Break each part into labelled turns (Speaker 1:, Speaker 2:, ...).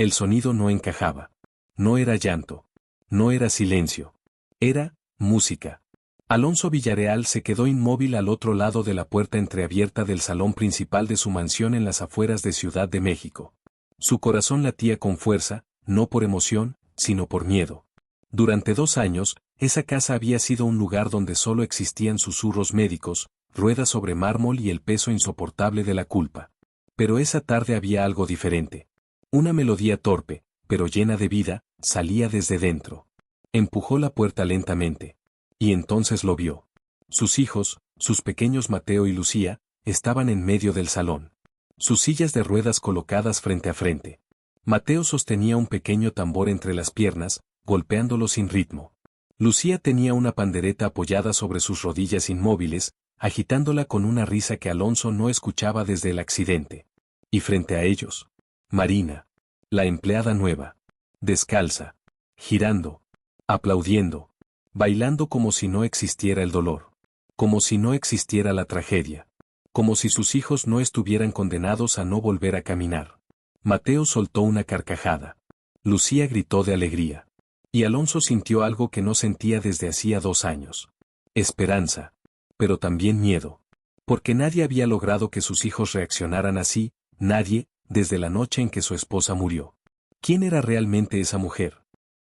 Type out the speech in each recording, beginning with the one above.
Speaker 1: El sonido no encajaba. No era llanto. No era silencio. Era música. Alonso Villarreal se quedó inmóvil al otro lado de la puerta entreabierta del salón principal de su mansión en las afueras de Ciudad de México. Su corazón latía con fuerza, no por emoción, sino por miedo. Durante 2 años, esa casa había sido un lugar donde solo existían susurros médicos, ruedas sobre mármol y el peso insoportable de la culpa. Pero esa tarde había algo diferente. Una melodía torpe, pero llena de vida, salía desde dentro. Empujó la puerta lentamente. Y entonces lo vio. Sus hijos, sus pequeños Mateo y Lucía, estaban en medio del salón. Sus sillas de ruedas colocadas frente a frente. Mateo sostenía un pequeño tambor entre las piernas, golpeándolo sin ritmo. Lucía tenía una pandereta apoyada sobre sus rodillas inmóviles, agitándola con una risa que Alonso no escuchaba desde el accidente. Y frente a ellos, Marina, la empleada nueva, descalza, girando, aplaudiendo, bailando como si no existiera el dolor, como si no existiera la tragedia, como si sus hijos no estuvieran condenados a no volver a caminar. Mateo soltó una carcajada. Lucía gritó de alegría. Y Alonso sintió algo que no sentía desde hacía 2 años. Esperanza. Pero también miedo. Porque nadie había logrado que sus hijos reaccionaran así, nadie, desde la noche en que su esposa murió. ¿Quién era realmente esa mujer?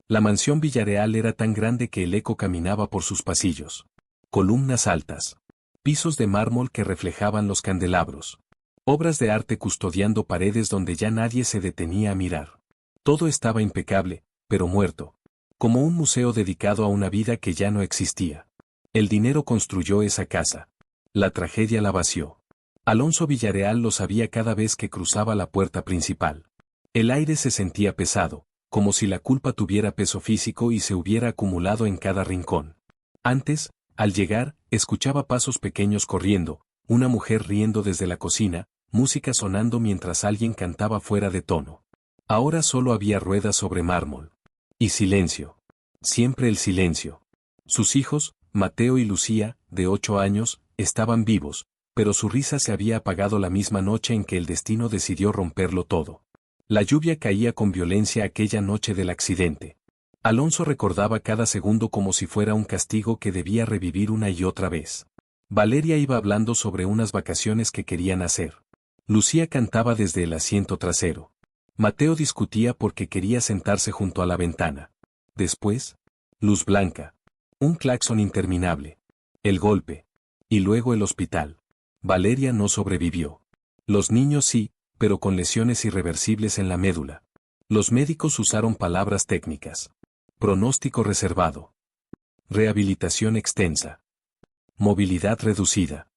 Speaker 1: La mansión Villarreal era tan grande que el eco caminaba por sus pasillos. Columnas altas. Pisos de mármol que reflejaban los candelabros. Obras de arte custodiando paredes donde ya nadie se detenía a mirar. Todo estaba impecable, pero muerto. Como un museo dedicado a una vida que ya no existía. El dinero construyó esa casa. La tragedia la vació. Alonso Villarreal lo sabía cada vez que cruzaba la puerta principal. El aire se sentía pesado, como si la culpa tuviera peso físico y se hubiera acumulado en cada rincón. Antes, al llegar, escuchaba pasos pequeños corriendo, una mujer riendo desde la cocina, música sonando mientras alguien cantaba fuera de tono. Ahora solo había ruedas sobre mármol. Y silencio. Siempre el silencio. Sus hijos, Mateo y Lucía, de 8 años, estaban vivos, pero su risa se había apagado la misma noche en que el destino decidió romperlo todo. La lluvia caía con violencia aquella noche del accidente. Alonso recordaba cada segundo como si fuera un castigo que debía revivir una y otra vez. Valeria iba hablando sobre unas vacaciones que querían hacer. Lucía cantaba desde el asiento trasero. Mateo discutía porque quería sentarse junto a la ventana. Después, luz blanca. Un claxon interminable. El golpe. Y luego el hospital. Valeria no sobrevivió. Los niños sí, pero con lesiones irreversibles en la médula. Los médicos usaron palabras técnicas. Pronóstico reservado. Rehabilitación extensa. Movilidad reducida.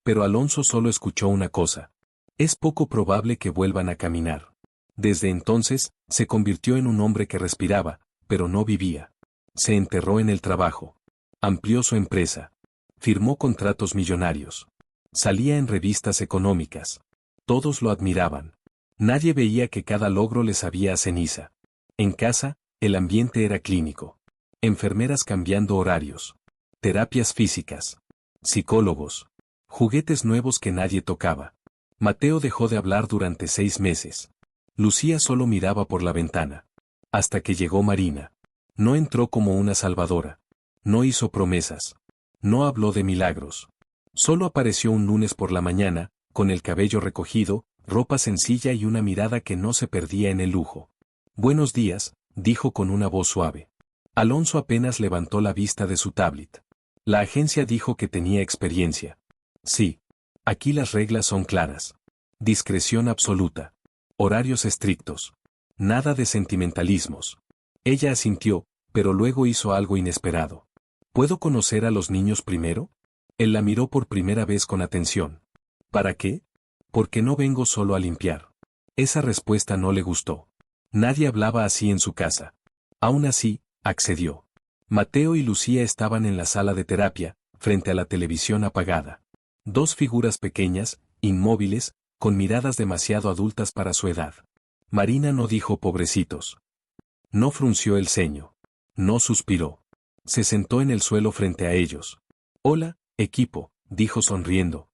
Speaker 1: Pero Alonso solo escuchó una cosa. Es poco probable que vuelvan a caminar. Desde entonces, se convirtió en un hombre que respiraba, pero no vivía. Se enterró en el trabajo. Amplió su empresa. Firmó contratos millonarios. Salía en revistas económicas. Todos lo admiraban. Nadie veía que cada logro le sabía a ceniza. En casa, el ambiente era clínico. Enfermeras cambiando horarios. Terapias físicas. Psicólogos. Juguetes nuevos que nadie tocaba. Mateo dejó de hablar durante 6 meses. Lucía solo miraba por la ventana. Hasta que llegó Marina. No entró como una salvadora. No hizo promesas. No habló de milagros. Solo apareció un lunes por la mañana, con el cabello recogido, ropa sencilla y una mirada que no se perdía en el lujo. Buenos días, dijo con una voz suave. Alonso apenas levantó la vista de su tablet. La agencia dijo que tenía experiencia. Sí. Aquí las reglas son claras. Discreción absoluta. Horarios estrictos. Nada de sentimentalismos. Ella asintió, pero luego hizo algo inesperado. ¿Puedo conocer a los niños primero? Él la miró por primera vez con atención. ¿Para qué? Porque no vengo solo a limpiar. Esa respuesta no le gustó. Nadie hablaba así en su casa. Aún así, accedió. Mateo y Lucía estaban en la sala de terapia, frente a la televisión apagada. 2 figuras pequeñas, inmóviles, con miradas demasiado adultas para su edad. Marina no dijo pobrecitos. No frunció el ceño. No suspiró. Se sentó en el suelo frente a ellos. Hola, equipo, dijo sonriendo.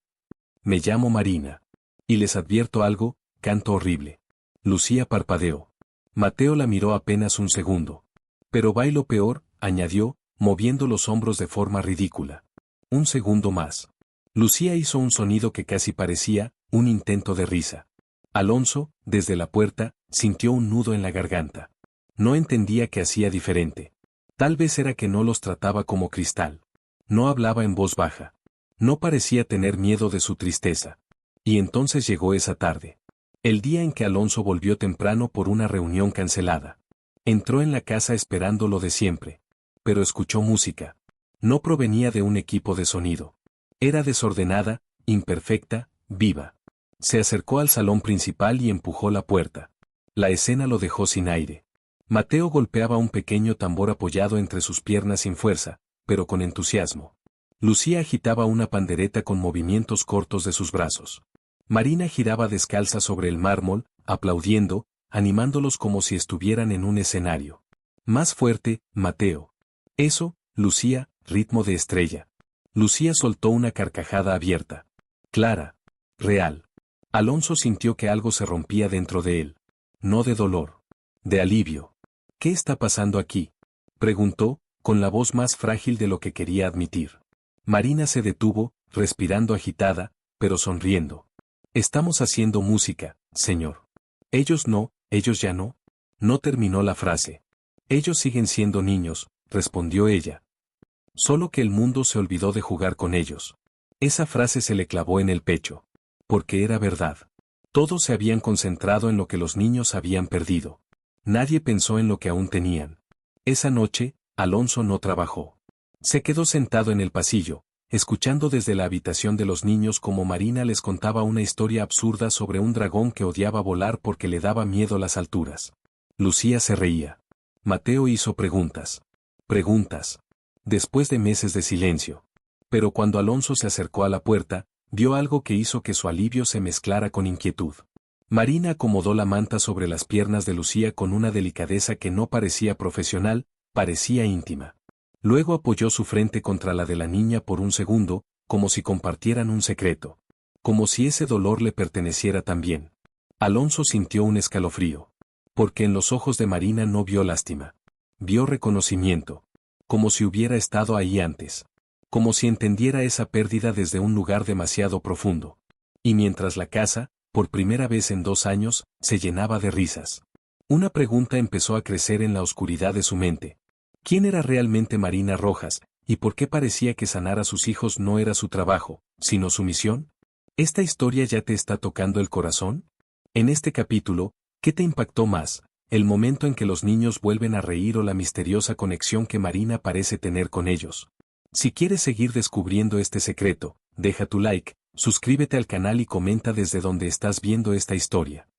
Speaker 1: Me llamo Marina. Y les advierto algo, canto horrible. Lucía parpadeó. Mateo la miró apenas un segundo. Pero bailo peor, añadió, moviendo los hombros de forma ridícula. Un segundo más. Lucía hizo un sonido que casi parecía un intento de risa. Alonso, desde la puerta, sintió un nudo en la garganta. No entendía qué hacía diferente. Tal vez era que no los trataba como cristal. No hablaba en voz baja. No parecía tener miedo de su tristeza. Y entonces llegó esa tarde. El día en que Alonso volvió temprano por una reunión cancelada. Entró en la casa esperando lo de siempre. Pero escuchó música. No provenía de un equipo de sonido. Era desordenada, imperfecta, viva. Se acercó al salón principal y empujó la puerta. La escena lo dejó sin aire. Mateo golpeaba un pequeño tambor apoyado entre sus piernas sin fuerza, pero con entusiasmo. Lucía agitaba una pandereta con movimientos cortos de sus brazos. Marina giraba descalza sobre el mármol, aplaudiendo, animándolos como si estuvieran en un escenario. Más fuerte, Mateo. Eso, Lucía, ritmo de estrella. Lucía soltó una carcajada abierta. Clara. Real. Alonso sintió que algo se rompía dentro de él. No de dolor. De alivio. ¿Qué está pasando aquí?, preguntó, con la voz más frágil de lo que quería admitir. Marina se detuvo, respirando agitada, pero sonriendo. Estamos haciendo música, señor. Ellos no, ellos ya no. No terminó la frase. Ellos siguen siendo niños, respondió ella. Solo que el mundo se olvidó de jugar con ellos. Esa frase se le clavó en el pecho. Porque era verdad. Todos se habían concentrado en lo que los niños habían perdido. Nadie pensó en lo que aún tenían. Esa noche, Alonso no trabajó. Se quedó sentado en el pasillo, escuchando desde la habitación de los niños como Marina les contaba una historia absurda sobre un dragón que odiaba volar porque le daba miedo las alturas. Lucía se reía. Mateo hizo preguntas. Preguntas. Después de meses de silencio. Pero cuando Alonso se acercó a la puerta, vio algo que hizo que su alivio se mezclara con inquietud. Marina acomodó la manta sobre las piernas de Lucía con una delicadeza que no parecía profesional, parecía íntima. Luego apoyó su frente contra la de la niña por un segundo, como si compartieran un secreto. Como si ese dolor le perteneciera también. Alonso sintió un escalofrío. Porque en los ojos de Marina no vio lástima. Vio reconocimiento. Como si hubiera estado ahí antes. Como si entendiera esa pérdida desde un lugar demasiado profundo. Y mientras la casa, por primera vez en 2 años, se llenaba de risas. Una pregunta empezó a crecer en la oscuridad de su mente. ¿Quién era realmente Marina Rojas, y por qué parecía que sanar a sus hijos no era su trabajo, sino su misión? ¿Esta historia ya te está tocando el corazón? En este capítulo, ¿qué te impactó más, el momento en que los niños vuelven a reír o la misteriosa conexión que Marina parece tener con ellos? Si quieres seguir descubriendo este secreto, deja tu like, suscríbete al canal y comenta desde donde estás viendo esta historia.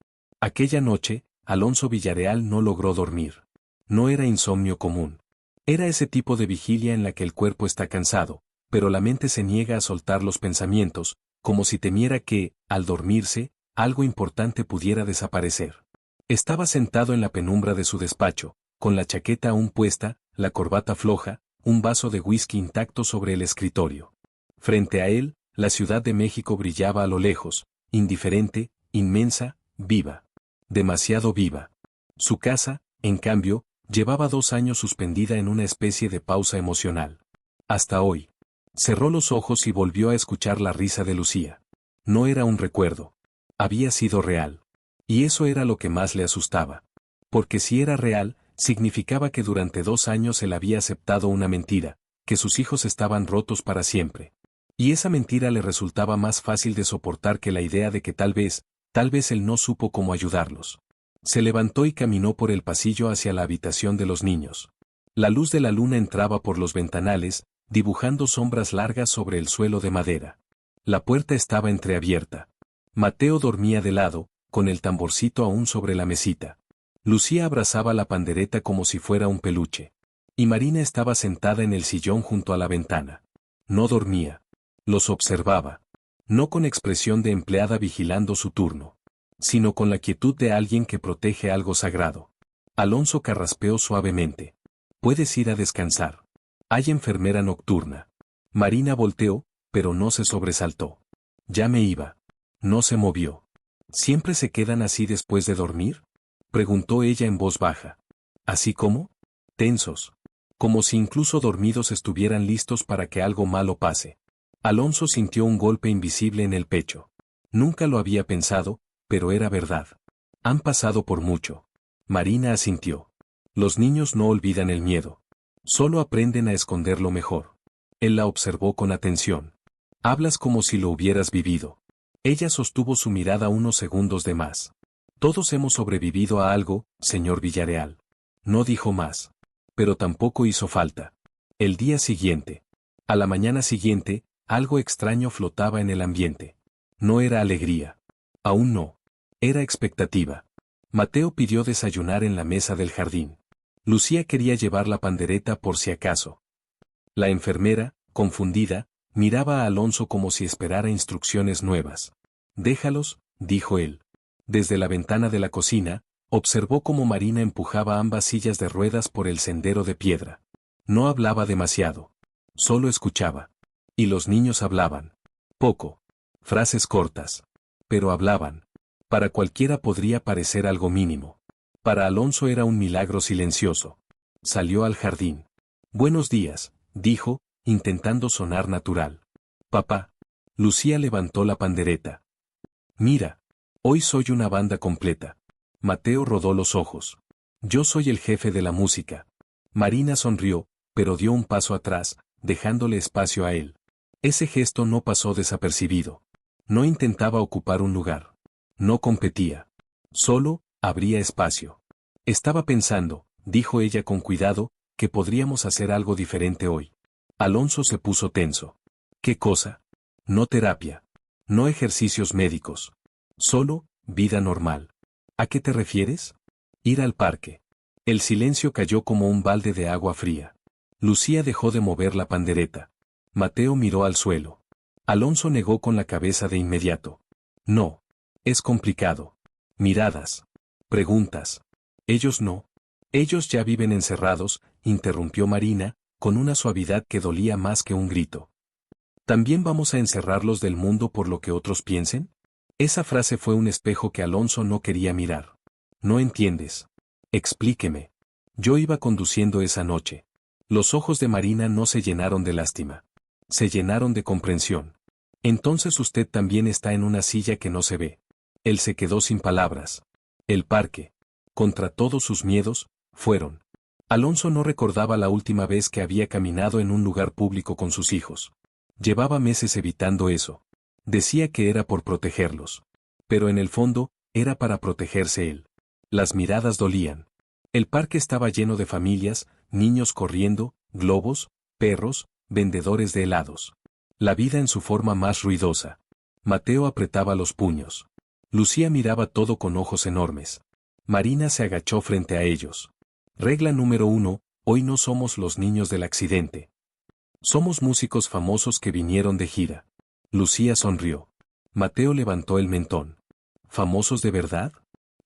Speaker 1: Aquella noche, Alonso Villarreal no logró dormir. No era insomnio común. Era ese tipo de vigilia en la que el cuerpo está cansado, pero la mente se niega a soltar los pensamientos, como si temiera que, al dormirse, algo importante pudiera desaparecer. Estaba sentado en la penumbra de su despacho, con la chaqueta aún puesta, la corbata floja, un vaso de whisky intacto sobre el escritorio. Frente a él, la Ciudad de México brillaba a lo lejos, indiferente, inmensa, viva. Demasiado viva. Su casa, en cambio, llevaba 2 años suspendida en una especie de pausa emocional. Hasta hoy. Cerró los ojos y volvió a escuchar la risa de Lucía. No era un recuerdo. Había sido real. Y eso era lo que más le asustaba. Porque si era real, significaba que durante 2 años él había aceptado una mentira, que sus hijos estaban rotos para siempre. Y esa mentira le resultaba más fácil de soportar que la idea de que tal vez él no supo cómo ayudarlos. Se levantó y caminó por el pasillo hacia la habitación de los niños. La luz de la luna entraba por los ventanales, dibujando sombras largas sobre el suelo de madera. La puerta estaba entreabierta. Mateo dormía de lado, con el tamborcito aún sobre la mesita. Lucía abrazaba la pandereta como si fuera un peluche. Y Marina estaba sentada en el sillón junto a la ventana. No dormía. Los observaba. No con expresión de empleada vigilando su turno, sino con la quietud de alguien que protege algo sagrado. Alonso carraspeó suavemente. Puedes ir a descansar. Hay enfermera nocturna. Marina volteó, pero no se sobresaltó. Ya me iba. No se movió. ¿Siempre se quedan así después de dormir?, Preguntó ella en voz baja. ¿Así como? Tensos. Como si incluso dormidos estuvieran listos para que algo malo pase. Alonso sintió un golpe invisible en el pecho. Nunca lo había pensado, pero era verdad. Han pasado por mucho. Marina asintió. Los niños no olvidan el miedo. Solo aprenden a esconderlo mejor. Él la observó con atención. Hablas como si lo hubieras vivido. Ella sostuvo su mirada unos segundos de más. Todos hemos sobrevivido a algo, señor Villarreal. No dijo más. Pero tampoco hizo falta. El día siguiente. A la mañana siguiente, algo extraño flotaba en el ambiente. No era alegría. Aún no. Era expectativa. Mateo pidió desayunar en la mesa del jardín. Lucía quería llevar la pandereta por si acaso. La enfermera, confundida, miraba a Alonso como si esperara instrucciones nuevas. Déjalos, dijo él. Desde la ventana de la cocina, observó cómo Marina empujaba ambas sillas de ruedas por el sendero de piedra. No hablaba demasiado. Solo escuchaba. Y los niños hablaban. Poco. Frases cortas. Pero hablaban. Para cualquiera podría parecer algo mínimo. Para Alonso era un milagro silencioso. Salió al jardín. Buenos días, dijo, intentando sonar natural. Papá. Lucía levantó la pandereta. Mira. Hoy soy una banda completa. Mateo rodó los ojos. Yo soy el jefe de la música. Marina sonrió, pero dio un paso atrás, dejándole espacio a él. Ese gesto no pasó desapercibido. No intentaba ocupar un lugar. No competía. Solo, abría espacio. Estaba pensando, dijo ella con cuidado, que podríamos hacer algo diferente hoy. Alonso se puso tenso. ¿Qué cosa? No terapia. No ejercicios médicos. Solo, vida normal. ¿A qué te refieres? Ir al parque. El silencio cayó como un balde de agua fría. Lucía dejó de mover la pandereta. Mateo miró al suelo. Alonso negó con la cabeza de inmediato. No. Es complicado. Miradas. Preguntas. Ellos no. Ellos ya viven encerrados, interrumpió Marina, con una suavidad que dolía más que un grito. ¿También vamos a encerrarlos del mundo por lo que otros piensen? Esa frase fue un espejo que Alonso no quería mirar. No entiendes. Explíqueme. Yo iba conduciendo esa noche. Los ojos de Marina no se llenaron de lástima. Se llenaron de comprensión. Entonces usted también está en una silla que no se ve. Él se quedó sin palabras. El parque. Contra todos sus miedos, fueron. Alonso no recordaba la última vez que había caminado en un lugar público con sus hijos. Llevaba meses evitando eso. Decía que era por protegerlos. Pero en el fondo, era para protegerse él. Las miradas dolían. El parque estaba lleno de familias, niños corriendo, globos, perros, vendedores de helados. La vida en su forma más ruidosa. Mateo apretaba los puños. Lucía miraba todo con ojos enormes. Marina se agachó frente a ellos. Regla número 1, hoy no somos los niños del accidente. Somos músicos famosos que vinieron de gira. Lucía sonrió. Mateo levantó el mentón. ¿Famosos de verdad?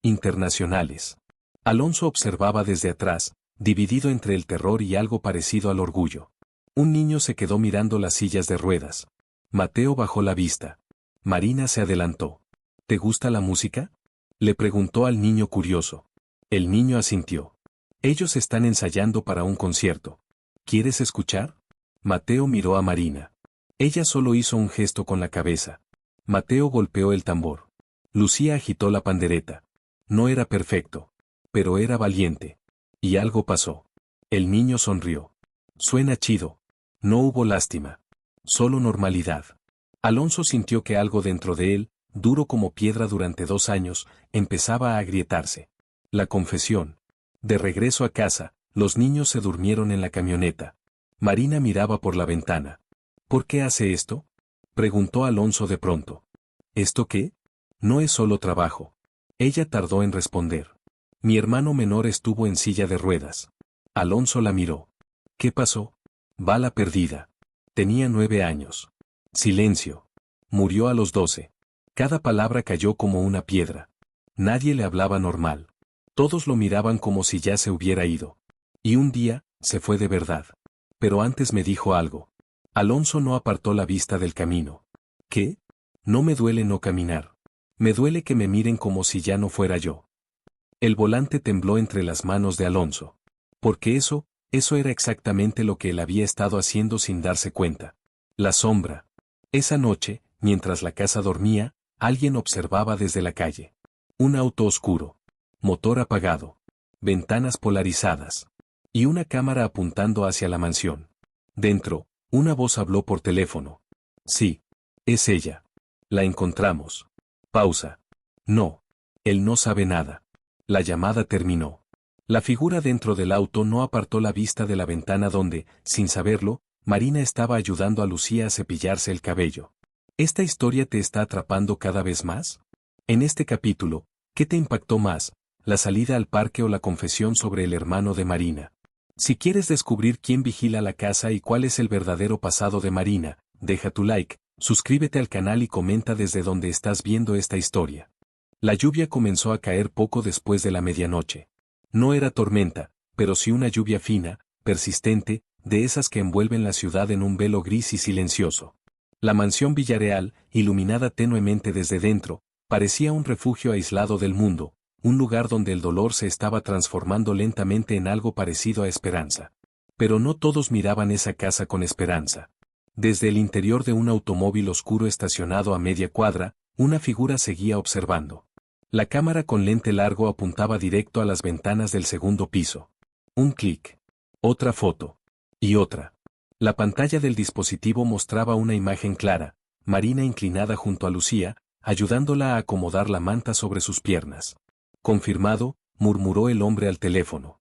Speaker 1: Internacionales. Alonso observaba desde atrás, dividido entre el terror y algo parecido al orgullo. Un niño se quedó mirando las sillas de ruedas. Mateo bajó la vista. Marina se adelantó. ¿Te gusta la música? Le preguntó al niño curioso. El niño asintió. Ellos están ensayando para un concierto. ¿Quieres escuchar? Mateo miró a Marina. Ella solo hizo un gesto con la cabeza. Mateo golpeó el tambor. Lucía agitó la pandereta. No era perfecto. Pero era valiente. Y algo pasó. El niño sonrió. Suena chido. No hubo lástima. Solo normalidad. Alonso sintió que algo dentro de él, duro como piedra durante 2 años, empezaba a agrietarse. La confesión. De regreso a casa, los niños se durmieron en la camioneta. Marina miraba por la ventana. ¿Por qué hace esto? Preguntó Alonso de pronto. ¿Esto qué? No es solo trabajo. Ella tardó en responder. Mi hermano menor estuvo en silla de ruedas. Alonso la miró. ¿Qué pasó? Bala perdida. Tenía 9 años. Silencio. Murió a los 12. Cada palabra cayó como una piedra. Nadie le hablaba normal. Todos lo miraban como si ya se hubiera ido. Y un día, se fue de verdad. Pero antes me dijo algo. Alonso no apartó la vista del camino. ¿Qué? No me duele no caminar. Me duele que me miren como si ya no fuera yo. El volante tembló entre las manos de Alonso. Porque eso era exactamente lo que él había estado haciendo sin darse cuenta. La sombra. Esa noche, mientras la casa dormía, alguien observaba desde la calle. Un auto oscuro. Motor apagado. Ventanas polarizadas. Y una cámara apuntando hacia la mansión. Dentro, una voz habló por teléfono. Sí. Es ella. La encontramos. Pausa. No. Él no sabe nada. La llamada terminó. La figura dentro del auto no apartó la vista de la ventana donde, sin saberlo, Marina estaba ayudando a Lucía a cepillarse el cabello. ¿Esta historia te está atrapando cada vez más? En este capítulo, ¿qué te impactó más, la salida al parque o la confesión sobre el hermano de Marina? Si quieres descubrir quién vigila la casa y cuál es el verdadero pasado de Marina, deja tu like, suscríbete al canal y comenta desde donde estás viendo esta historia. La lluvia comenzó a caer poco después de la medianoche. No era tormenta, pero sí una lluvia fina, persistente, de esas que envuelven la ciudad en un velo gris y silencioso. La mansión Villarreal, iluminada tenuemente desde dentro, parecía un refugio aislado del mundo, un lugar donde el dolor se estaba transformando lentamente en algo parecido a esperanza. Pero no todos miraban esa casa con esperanza. Desde el interior de un automóvil oscuro estacionado a media cuadra, una figura seguía observando. La cámara con lente largo apuntaba directo a las ventanas del segundo piso. Un clic. Otra foto. Y otra. La pantalla del dispositivo mostraba una imagen clara, Marina inclinada junto a Lucía, ayudándola a acomodar la manta sobre sus piernas. Confirmado, murmuró el hombre al teléfono.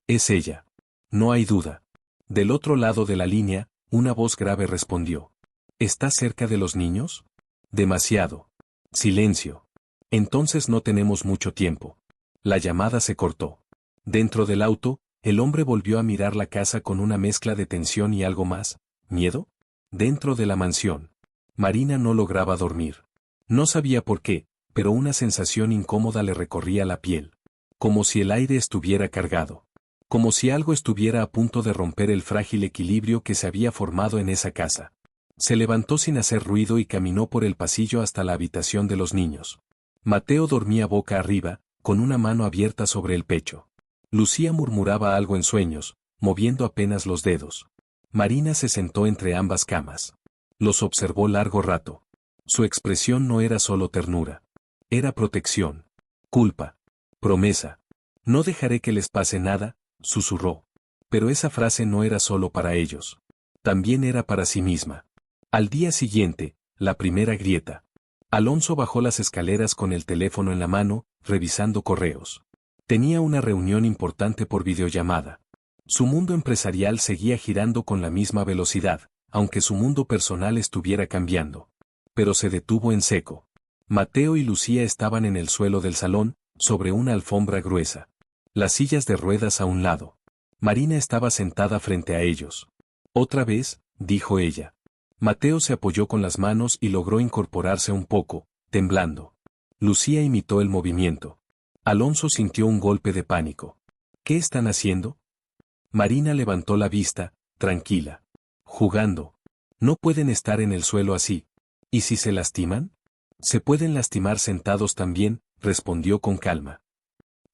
Speaker 1: Es ella. No hay duda. Del otro lado de la línea, una voz grave respondió. ¿Estás cerca de los niños? Demasiado. Silencio. Entonces no tenemos mucho tiempo. La llamada se cortó. Dentro del auto, el hombre volvió a mirar la casa con una mezcla de tensión y algo más. ¿Miedo? Dentro de la mansión. Marina no lograba dormir. No sabía por qué, pero una sensación incómoda le recorría la piel. Como si el aire estuviera cargado. Como si algo estuviera a punto de romper el frágil equilibrio que se había formado en esa casa. Se levantó sin hacer ruido y caminó por el pasillo hasta la habitación de los niños. Mateo dormía boca arriba, con una mano abierta sobre el pecho. Lucía murmuraba algo en sueños, moviendo apenas los dedos. Marina se sentó entre ambas camas. Los observó largo rato. Su expresión no era solo ternura. Era protección. Culpa. Promesa. No dejaré que les pase nada, susurró. Pero esa frase no era solo para ellos. También era para sí misma. Al día siguiente, la primera grieta. Alonso bajó las escaleras con el teléfono en la mano, revisando correos. Tenía una reunión importante por videollamada. Su mundo empresarial seguía girando con la misma velocidad, aunque su mundo personal estuviera cambiando. Pero se detuvo en seco. Mateo y Lucía estaban en el suelo del salón, sobre una alfombra gruesa. Las sillas de ruedas a un lado. Marina estaba sentada frente a ellos. Otra vez, dijo ella. Mateo se apoyó con las manos y logró incorporarse un poco, temblando. Lucía imitó el movimiento. Alonso sintió un golpe de pánico. ¿Qué están haciendo? Marina levantó la vista, tranquila. Jugando. No pueden estar en el suelo así. ¿Y si se lastiman? Se pueden lastimar sentados también, respondió con calma.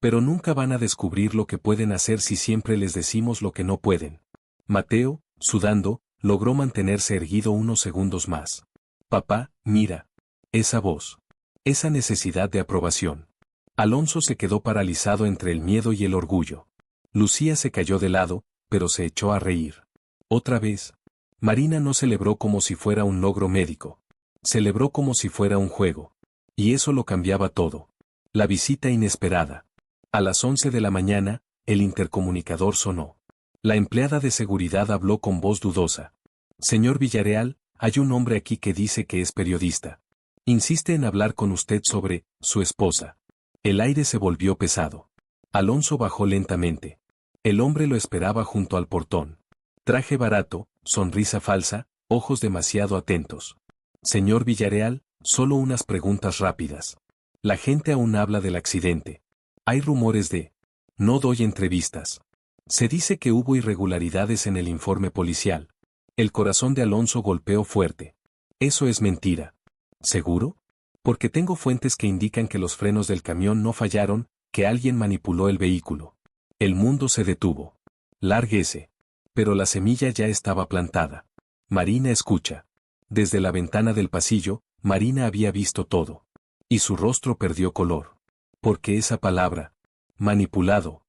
Speaker 1: Pero nunca van a descubrir lo que pueden hacer si siempre les decimos lo que no pueden. Mateo, sudando, logró mantenerse erguido unos segundos más. Papá, mira. Esa voz. Esa necesidad de aprobación. Alonso se quedó paralizado entre el miedo y el orgullo. Lucía se cayó de lado, pero se echó a reír. Otra vez. Marina no celebró como si fuera un logro médico. Celebró como si fuera un juego. Y eso lo cambiaba todo. La visita inesperada. A las 11 de la mañana, el intercomunicador sonó. La empleada de seguridad habló con voz dudosa. Señor Villarreal, hay un hombre aquí que dice que es periodista. Insiste en hablar con usted sobre su esposa. El aire se volvió pesado. Alonso bajó lentamente. El hombre lo esperaba junto al portón. Traje barato, sonrisa falsa, ojos demasiado atentos. Señor Villarreal, solo unas preguntas rápidas. La gente aún habla del accidente. Hay rumores de... No doy entrevistas. Se dice que hubo irregularidades en el informe policial. El corazón de Alonso golpeó fuerte. Eso es mentira. ¿Seguro? Porque tengo fuentes que indican que los frenos del camión no fallaron, que alguien manipuló el vehículo. El mundo se detuvo. Lárguese. Pero la semilla ya estaba plantada. Marina escucha. Desde la ventana del pasillo, Marina había visto todo. Y su rostro perdió color. Porque esa palabra, manipulado,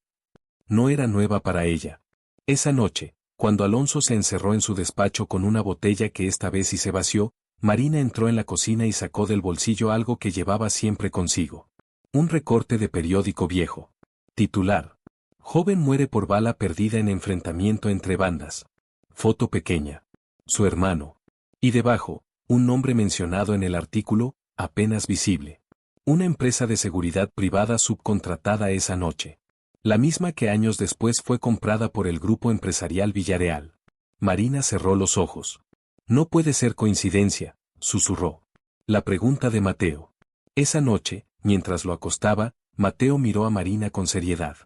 Speaker 1: no era nueva para ella. Esa noche, cuando Alonso se encerró en su despacho con una botella que esta vez sí se vació, Marina entró en la cocina y sacó del bolsillo algo que llevaba siempre consigo. Un recorte de periódico viejo. Titular. Joven muere por bala perdida en enfrentamiento entre bandas. Foto pequeña. Su hermano. Y debajo, un nombre mencionado en el artículo, apenas visible. Una empresa de seguridad privada subcontratada esa noche. La misma que años después fue comprada por el grupo empresarial Villareal. Marina cerró los ojos. No puede ser coincidencia, susurró. La pregunta de Mateo. Esa noche, mientras lo acostaba, Mateo miró a Marina con seriedad.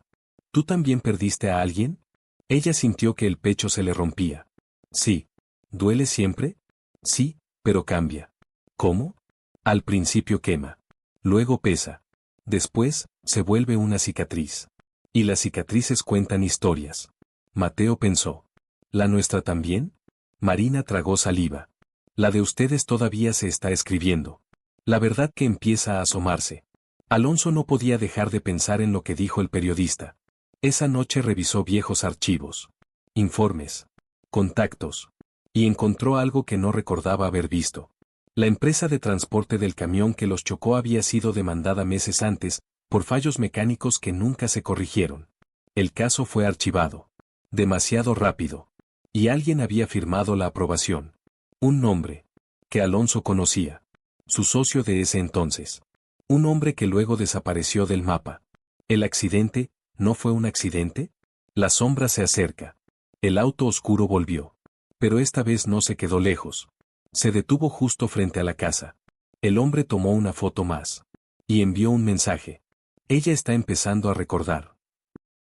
Speaker 1: ¿Tú también perdiste a alguien? Ella sintió que el pecho se le rompía. Sí. ¿Duele siempre? Sí, pero cambia. ¿Cómo? Al principio quema. Luego pesa. Después, se vuelve una cicatriz. Y las cicatrices cuentan historias. Mateo pensó. ¿La nuestra también? Marina tragó saliva. La de ustedes todavía se está escribiendo. La verdad que empieza a asomarse. Alonso no podía dejar de pensar en lo que dijo el periodista. Esa noche revisó viejos archivos, informes, contactos, y encontró algo que no recordaba haber visto. La empresa de transporte del camión que los chocó había sido demandada meses antes, por fallos mecánicos que nunca se corrigieron. El caso fue archivado. Demasiado rápido. Y alguien había firmado la aprobación. Un nombre. Que Alonso conocía. Su socio de ese entonces. Un hombre que luego desapareció del mapa. El accidente, ¿no fue un accidente? La sombra se acerca. El auto oscuro volvió. Pero esta vez no se quedó lejos. Se detuvo justo frente a la casa. El hombre tomó una foto más. Y envió un mensaje. Ella está empezando a recordar.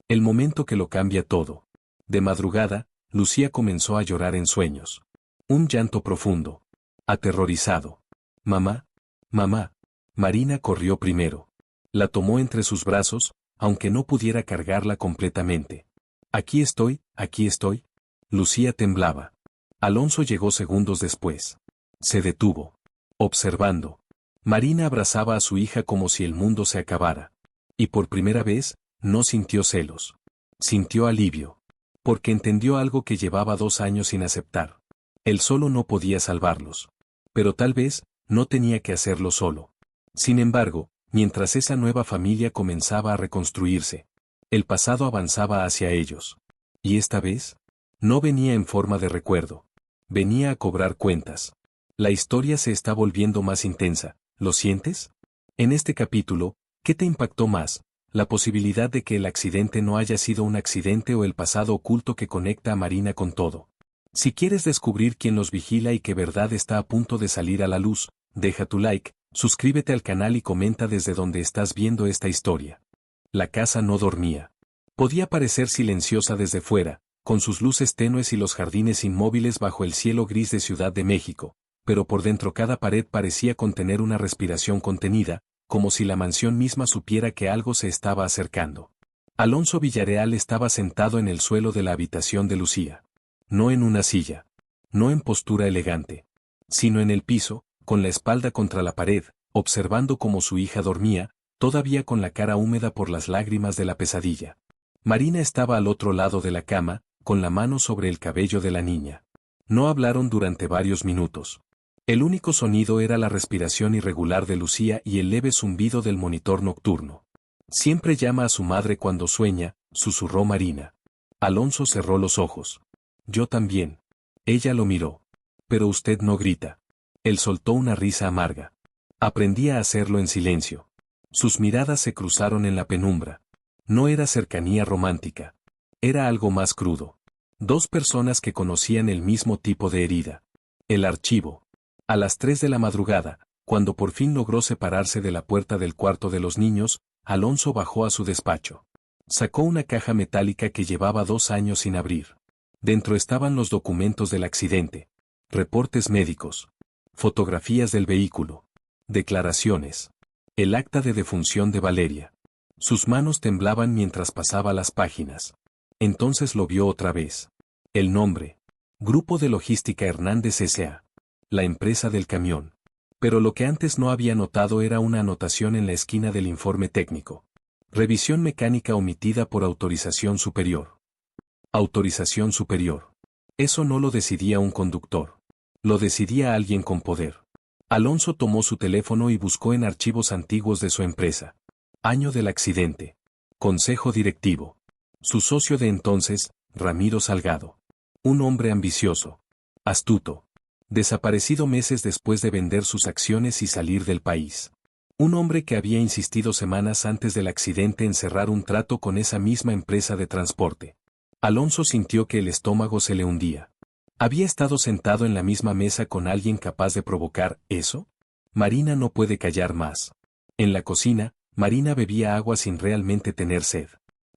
Speaker 1: El momento que lo cambia todo. De madrugada, Lucía comenzó a llorar en sueños. Un llanto profundo. Aterrorizado. Mamá, mamá. Marina corrió primero. La tomó entre sus brazos, aunque no pudiera cargarla completamente. Aquí estoy, aquí estoy. Lucía temblaba. Alonso llegó segundos después. Se detuvo. Observando. Marina abrazaba a su hija como si el mundo se acabara. Y por primera vez, no sintió celos. Sintió alivio. Porque entendió algo que llevaba 2 años sin aceptar. Él solo no podía salvarlos. Pero tal vez, no tenía que hacerlo solo. Sin embargo, mientras esa nueva familia comenzaba a reconstruirse, el pasado avanzaba hacia ellos. Y esta vez, no venía en forma de recuerdo. Venía a cobrar cuentas. La historia se está volviendo más intensa, ¿lo sientes? En este capítulo, ¿qué te impactó más? La posibilidad de que el accidente no haya sido un accidente o el pasado oculto que conecta a Marina con todo. Si quieres descubrir quién los vigila y qué verdad está a punto de salir a la luz, deja tu like, suscríbete al canal y comenta desde donde estás viendo esta historia. La casa no dormía. Podía parecer silenciosa desde fuera, con sus luces tenues y los jardines inmóviles bajo el cielo gris de Ciudad de México, pero por dentro cada pared parecía contener una respiración contenida, como si la mansión misma supiera que algo se estaba acercando. Alonso Villareal estaba sentado en el suelo de la habitación de Lucía. No en una silla. No en postura elegante. Sino en el piso, con la espalda contra la pared, observando cómo su hija dormía, todavía con la cara húmeda por las lágrimas de la pesadilla. Marina estaba al otro lado de la cama, con la mano sobre el cabello de la niña. No hablaron durante varios minutos. El único sonido era la respiración irregular de Lucía y el leve zumbido del monitor nocturno. Siempre llama a su madre cuando sueña, susurró Marina. Alonso cerró los ojos. Yo también. Ella lo miró. Pero usted no grita. Él soltó una risa amarga. Aprendí a hacerlo en silencio. Sus miradas se cruzaron en la penumbra. No era cercanía romántica. Era algo más crudo. 2 personas que conocían el mismo tipo de herida. El archivo. A las 3 de la madrugada, cuando por fin logró separarse de la puerta del cuarto de los niños, Alonso bajó a su despacho. Sacó una caja metálica que llevaba 2 años sin abrir. Dentro estaban los documentos del accidente, reportes médicos, fotografías del vehículo, declaraciones, el acta de defunción de Valeria. Sus manos temblaban mientras pasaba las páginas. Entonces lo vio otra vez. El nombre. Grupo de Logística Hernández S.A. La empresa del camión. Pero lo que antes no había notado era una anotación en la esquina del informe técnico. Revisión mecánica omitida por autorización superior. Autorización superior. Eso no lo decidía un conductor. Lo decidía alguien con poder. Alonso tomó su teléfono y buscó en archivos antiguos de su empresa. Año del accidente. Consejo directivo. Su socio de entonces, Ramiro Salgado. Un hombre ambicioso. Astuto. Desaparecido meses después de vender sus acciones y salir del país. Un hombre que había insistido semanas antes del accidente en cerrar un trato con esa misma empresa de transporte. Alonso sintió que el estómago se le hundía. ¿Había estado sentado en la misma mesa con alguien capaz de provocar eso? Marina no puede callar más. En la cocina, Marina bebía agua sin realmente tener sed.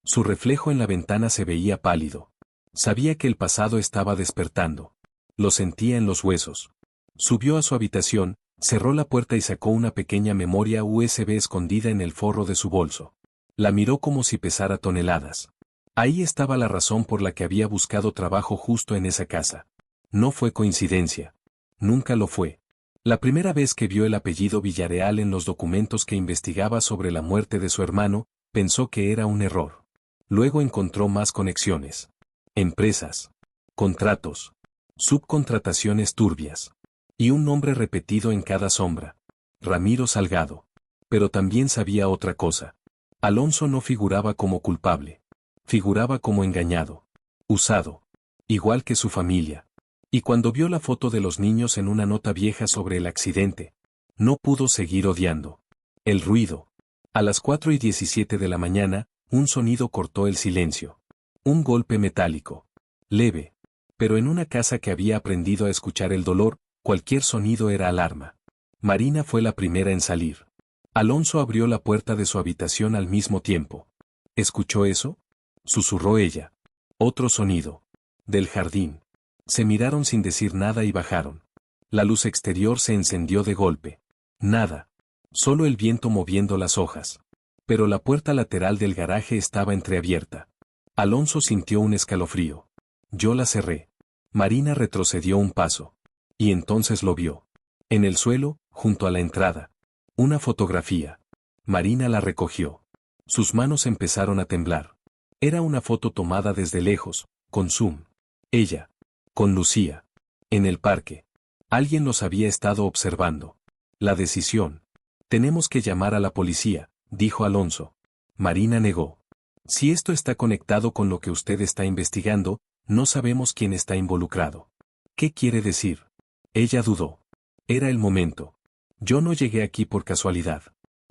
Speaker 1: Su reflejo en la ventana se veía pálido. Sabía que el pasado estaba despertando. Lo sentía en los huesos. Subió a su habitación, cerró la puerta y sacó una pequeña memoria USB escondida en el forro de su bolso. La miró como si pesara toneladas. Ahí estaba la razón por la que había buscado trabajo justo en esa casa. No fue coincidencia. Nunca lo fue. La primera vez que vio el apellido Villareal en los documentos que investigaba sobre la muerte de su hermano, pensó que era un error. Luego encontró más conexiones. Empresas. Contratos. Subcontrataciones turbias. Y un nombre repetido en cada sombra. Ramiro Salgado. Pero también sabía otra cosa. Alonso no figuraba como culpable. Figuraba como engañado. Usado. Igual que su familia. Y cuando vio la foto de los niños en una nota vieja sobre el accidente, no pudo seguir odiando. El ruido. A las 4:17 de la mañana, un sonido cortó el silencio. Un golpe metálico. Leve. Pero en una casa que había aprendido a escuchar el dolor, cualquier sonido era alarma. Marina fue la primera en salir. Alonso abrió la puerta de su habitación al mismo tiempo. ¿Escuchó eso? Susurró ella. Otro sonido. Del jardín. Se miraron sin decir nada y bajaron. La luz exterior se encendió de golpe. Nada. Solo el viento moviendo las hojas. Pero la puerta lateral del garaje estaba entreabierta. Alonso sintió un escalofrío. Yo la cerré. Marina retrocedió un paso. Y entonces lo vio. En el suelo, junto a la entrada. Una fotografía. Marina la recogió. Sus manos empezaron a temblar. Era una foto tomada desde lejos, con zoom. Ella. Con Lucía. En el parque. Alguien los había estado observando. La decisión. Tenemos que llamar a la policía, dijo Alonso. Marina negó. Si esto está conectado con lo que usted está investigando, no sabemos quién está involucrado. ¿Qué quiere decir? Ella dudó. Era el momento. Yo no llegué aquí por casualidad.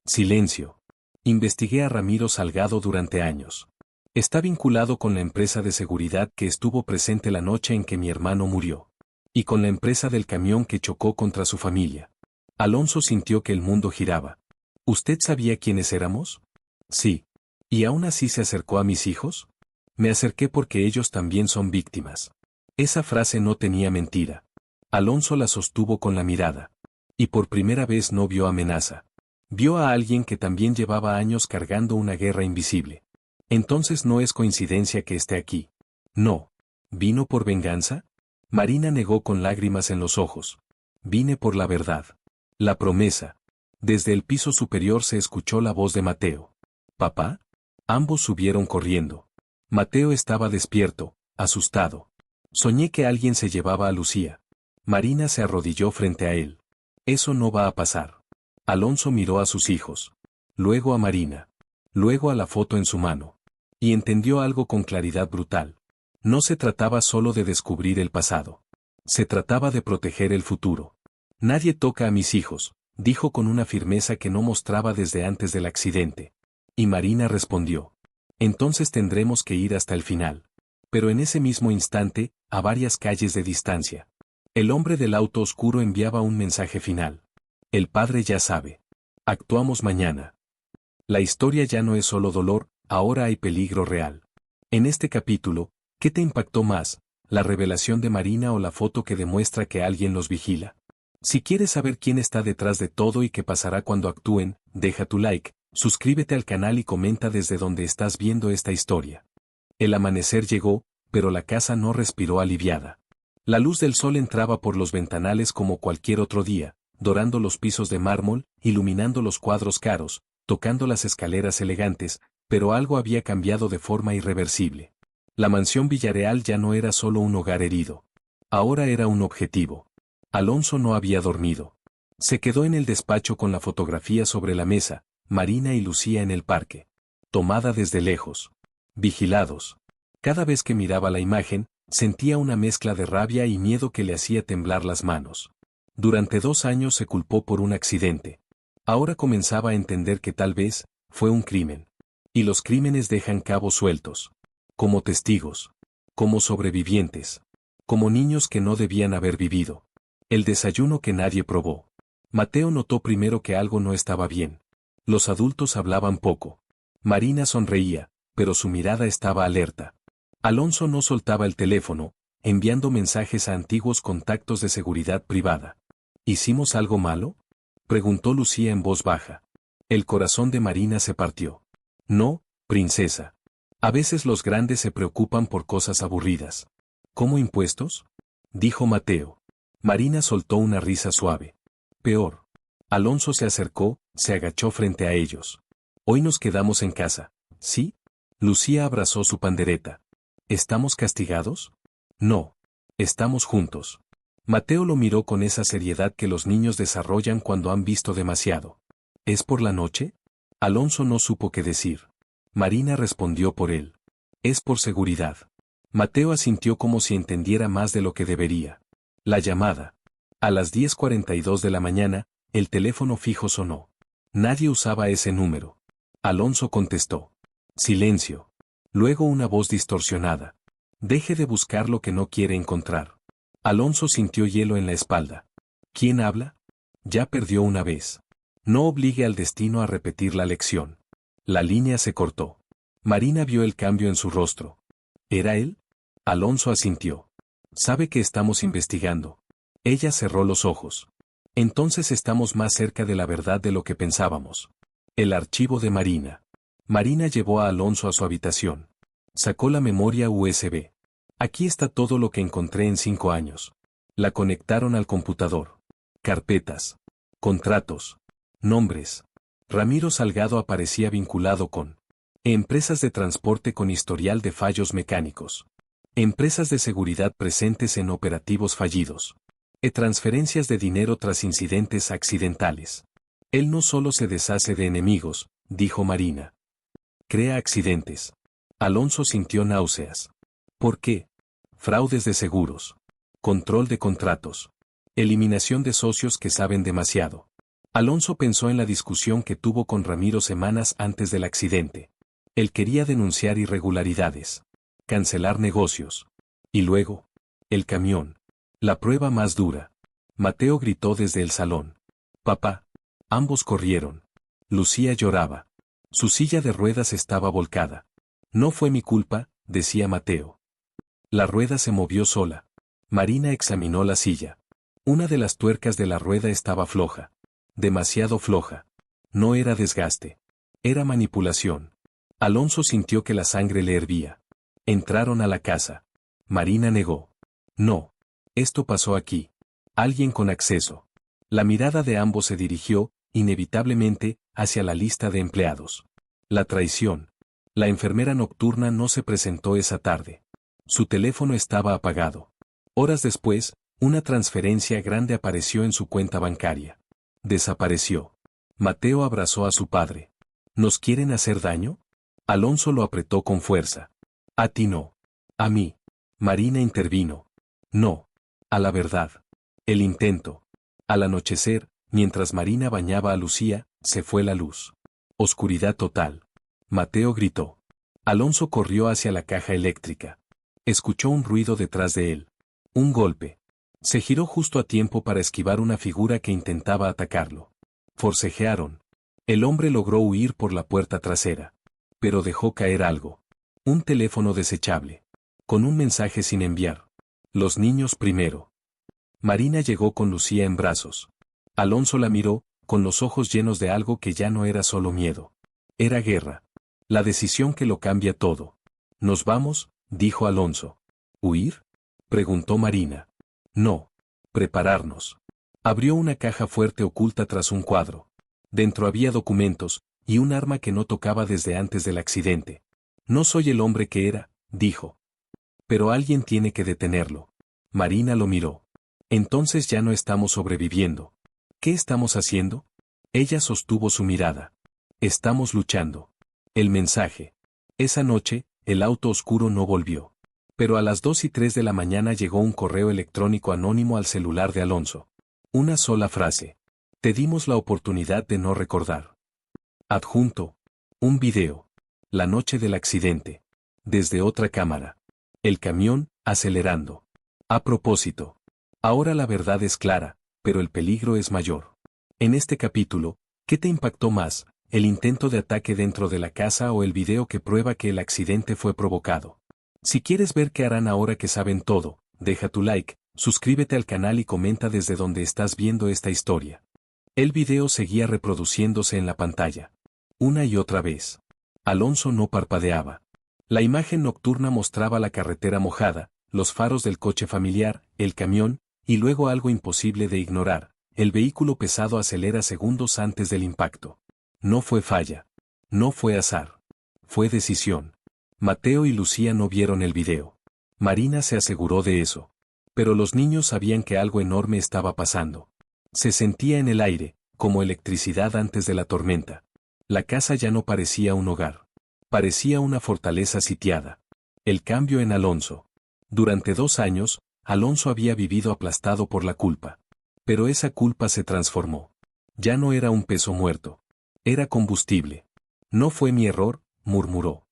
Speaker 1: Silencio. Investigué a Ramiro Salgado durante años. Está vinculado con la empresa de seguridad que estuvo presente la noche en que mi hermano murió. Y con la empresa del camión que chocó contra su familia. Alonso sintió que el mundo giraba. ¿Usted sabía quiénes éramos? Sí. ¿Y aún así se acercó a mis hijos? Me acerqué porque ellos también son víctimas. Esa frase no tenía mentira. Alonso la sostuvo con la mirada. Y por primera vez no vio amenaza. Vio a alguien que también llevaba años cargando una guerra invisible. Entonces no es coincidencia que esté aquí. No. ¿Vino por venganza? Marina negó con lágrimas en los ojos. Vine por la verdad. La promesa. Desde el piso superior se escuchó la voz de Mateo. ¿Papá? Ambos subieron corriendo. Mateo estaba despierto, asustado. Soñé que alguien se llevaba a Lucía. Marina se arrodilló frente a él. Eso no va a pasar. Alonso miró a sus hijos. Luego a Marina. Luego a la foto en su mano. Y entendió algo con claridad brutal. No se trataba solo de descubrir el pasado. Se trataba de proteger el futuro. Nadie toca a mis hijos, dijo con una firmeza que no mostraba desde antes del accidente. Y Marina respondió. Entonces tendremos que ir hasta el final. Pero en ese mismo instante, a varias calles de distancia. El hombre del auto oscuro enviaba un mensaje final. El padre ya sabe. Actuamos mañana. La historia ya no es solo dolor, ahora hay peligro real. En este capítulo, ¿qué te impactó más, la revelación de Marina o la foto que demuestra que alguien los vigila? Si quieres saber quién está detrás de todo y qué pasará cuando actúen, deja tu like, Suscríbete al canal y comenta desde donde estás viendo esta historia. El amanecer llegó, pero la casa no respiró aliviada. La luz del sol entraba por los ventanales como cualquier otro día, dorando los pisos de mármol, iluminando los cuadros caros, tocando las escaleras elegantes, pero algo había cambiado de forma irreversible. La mansión Villarreal ya no era solo un hogar herido. Ahora era un objetivo. Alonso no había dormido. Se quedó en el despacho con la fotografía sobre la mesa, Marina y Lucía en el parque. Tomada desde lejos. Vigilados. Cada vez que miraba la imagen, sentía una mezcla de rabia y miedo que le hacía temblar las manos. Durante 2 años se culpó por un accidente. Ahora comenzaba a entender que tal vez fue un crimen. Y los crímenes dejan cabos sueltos. Como testigos. Como sobrevivientes. Como niños que no debían haber vivido. El desayuno que nadie probó. Mateo notó primero que algo no estaba bien. Los adultos hablaban poco. Marina sonreía, pero su mirada estaba alerta. Alonso no soltaba el teléfono, enviando mensajes a antiguos contactos de seguridad privada. ¿Hicimos algo malo?, preguntó Lucía en voz baja. El corazón de Marina se partió. No, princesa. A veces los grandes se preocupan por cosas aburridas. ¿Cómo impuestos?, dijo Mateo. Marina soltó una risa suave. Peor. Alonso se acercó, se agachó frente a ellos. Hoy nos quedamos en casa, ¿sí? Lucía abrazó su pandereta. ¿Estamos castigados? No. Estamos juntos. Mateo lo miró con esa seriedad que los niños desarrollan cuando han visto demasiado. ¿Es por la noche? Alonso no supo qué decir. Marina respondió por él. Es por seguridad. Mateo asintió como si entendiera más de lo que debería. La llamada. A las 10:42 de la mañana, el teléfono fijo sonó. Nadie usaba ese número. Alonso contestó. Silencio. Luego una voz distorsionada. Deje de buscar lo que no quiere encontrar. Alonso sintió hielo en la espalda. ¿Quién habla? Ya perdió una vez. No obligue al destino a repetir la lección. La línea se cortó. Marina vio el cambio en su rostro. ¿Era él? Alonso asintió. Sabe que estamos investigando. Ella cerró los ojos. Entonces estamos más cerca de la verdad de lo que pensábamos. El archivo de Marina. Marina llevó a Alonso a su habitación. Sacó la memoria USB. Aquí está todo lo que encontré en 5 años. La conectaron al computador. Carpetas. Contratos. Nombres. Ramiro Salgado aparecía vinculado con empresas de transporte con historial de fallos mecánicos. Empresas de seguridad presentes en operativos fallidos. Transferencias de dinero tras incidentes accidentales. Él no solo se deshace de enemigos, dijo Marina. Crea accidentes. Alonso sintió náuseas. ¿Por qué? Fraudes de seguros. Control de contratos. Eliminación de socios que saben demasiado. Alonso pensó en la discusión que tuvo con Ramiro semanas antes del accidente. Él quería denunciar irregularidades. Cancelar negocios. Y luego, el camión. La prueba más dura. Mateo gritó desde el salón. Papá. Ambos corrieron. Lucía lloraba. Su silla de ruedas estaba volcada. No fue mi culpa, decía Mateo. La rueda se movió sola. Marina examinó la silla. Una de las tuercas de la rueda estaba floja. Demasiado floja. No era desgaste. Era manipulación. Alonso sintió que la sangre le hervía. Entraron a la casa. Marina negó. No. Esto pasó aquí. Alguien con acceso. La mirada de ambos se dirigió, inevitablemente, hacia la lista de empleados. La traición. La enfermera nocturna no se presentó esa tarde. Su teléfono estaba apagado. Horas después, una transferencia grande apareció en su cuenta bancaria. Desapareció. Mateo abrazó a su padre. ¿Nos quieren hacer daño? Alonso lo apretó con fuerza. A ti no. A mí. Marina intervino. No. A la verdad. El intento. Al anochecer, mientras Marina bañaba a Lucía, se fue la luz. Oscuridad total. Mateo gritó. Alonso corrió hacia la caja eléctrica. Escuchó un ruido detrás de él. Un golpe. Se giró justo a tiempo para esquivar una figura que intentaba atacarlo. Forcejearon. El hombre logró huir por la puerta trasera. Pero dejó caer algo. Un teléfono desechable. Con un mensaje sin enviar. Los niños primero. Marina llegó con Lucía en brazos. Alonso la miró, con los ojos llenos de algo que ya no era solo miedo. Era guerra. La decisión que lo cambia todo. Nos vamos, dijo Alonso. ¿Huir? Preguntó Marina. No. Prepararnos. Abrió una caja fuerte oculta tras un cuadro. Dentro había documentos, y un arma que no tocaba desde antes del accidente. No soy el hombre que era, dijo. Pero alguien tiene que detenerlo. Marina lo miró. Entonces ya no estamos sobreviviendo. ¿Qué estamos haciendo? Ella sostuvo su mirada. Estamos luchando. El mensaje. Esa noche, el auto oscuro no volvió. Pero a las 2:03 de la mañana llegó un correo electrónico anónimo al celular de Alonso. Una sola frase. Te dimos la oportunidad de no recordar. Adjunto. Un video. La noche del accidente. Desde otra cámara. El camión, acelerando. A propósito. Ahora la verdad es clara, pero el peligro es mayor. En este capítulo, ¿qué te impactó más, el intento de ataque dentro de la casa o el video que prueba que el accidente fue provocado? Si quieres ver qué harán ahora que saben todo, deja tu like, suscríbete al canal y comenta desde donde estás viendo esta historia. El video seguía reproduciéndose en la pantalla. Una y otra vez. Alonso no parpadeaba. La imagen nocturna mostraba la carretera mojada, los faros del coche familiar, el camión, y luego algo imposible de ignorar, el vehículo pesado acelera segundos antes del impacto. No fue falla. No fue azar. Fue decisión. Mateo y Lucía no vieron el video. Marina se aseguró de eso. Pero los niños sabían que algo enorme estaba pasando. Se sentía en el aire, como electricidad antes de la tormenta. La casa ya no parecía un hogar. Parecía una fortaleza sitiada. El cambio en Alonso. Durante 2 años, Alonso había vivido aplastado por la culpa. Pero esa culpa se transformó. Ya no era un peso muerto. Era combustible. No fue mi error, murmuró.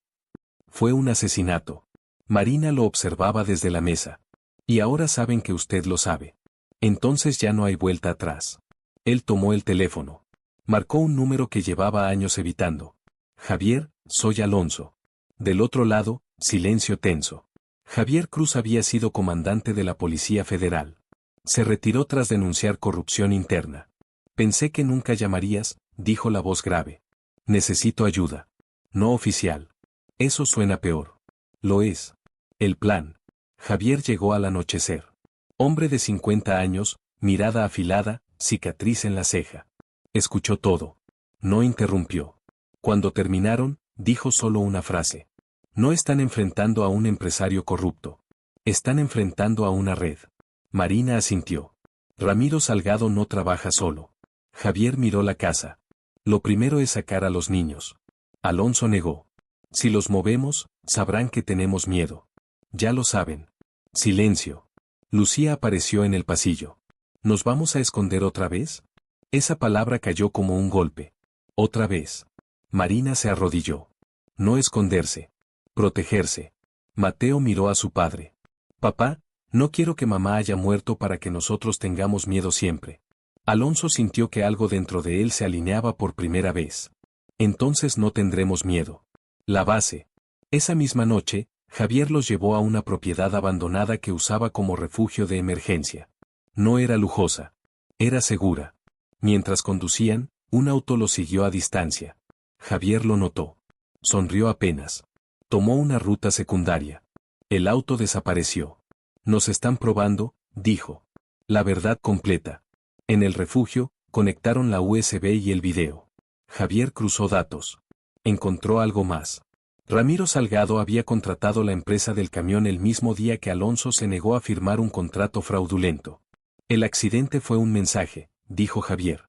Speaker 1: Fue un asesinato. Marina lo observaba desde la mesa. Y ahora saben que usted lo sabe. Entonces ya no hay vuelta atrás. Él tomó el teléfono. Marcó un número que llevaba años evitando. Javier, soy Alonso. Del otro lado, silencio tenso. Javier Cruz había sido comandante de la Policía Federal. Se retiró tras denunciar corrupción interna. Pensé que nunca llamarías, dijo la voz grave. Necesito ayuda. No oficial. Eso suena peor. Lo es. El plan. Javier llegó al anochecer. Hombre de 50 años, mirada afilada, cicatriz en la ceja. Escuchó todo. No interrumpió. Cuando terminaron, dijo solo una frase. No están enfrentando a un empresario corrupto. Están enfrentando a una red. Marina asintió. Ramiro Salgado no trabaja solo. Javier miró la casa. Lo primero es sacar a los niños. Alonso negó. Si los movemos, sabrán que tenemos miedo. Ya lo saben. Silencio. Lucía apareció en el pasillo. ¿Nos vamos a esconder otra vez? Esa palabra cayó como un golpe. Otra vez. Marina se arrodilló. No esconderse. Protegerse. Mateo miró a su padre. Papá, no quiero que mamá haya muerto para que nosotros tengamos miedo siempre. Alonso sintió que algo dentro de él se alineaba por primera vez. Entonces no tendremos miedo. La base. Esa misma noche, Javier los llevó a una propiedad abandonada que usaba como refugio de emergencia. No era lujosa. Era segura. Mientras conducían, un auto los siguió a distancia. Javier lo notó. Sonrió apenas. Tomó una ruta secundaria. El auto desapareció. Nos están probando, dijo. La verdad completa. En el refugio, conectaron la USB y el video. Javier cruzó datos. Encontró algo más. Ramiro Salgado había contratado la empresa del camión el mismo día que Alonso se negó a firmar un contrato fraudulento. El accidente fue un mensaje, dijo Javier.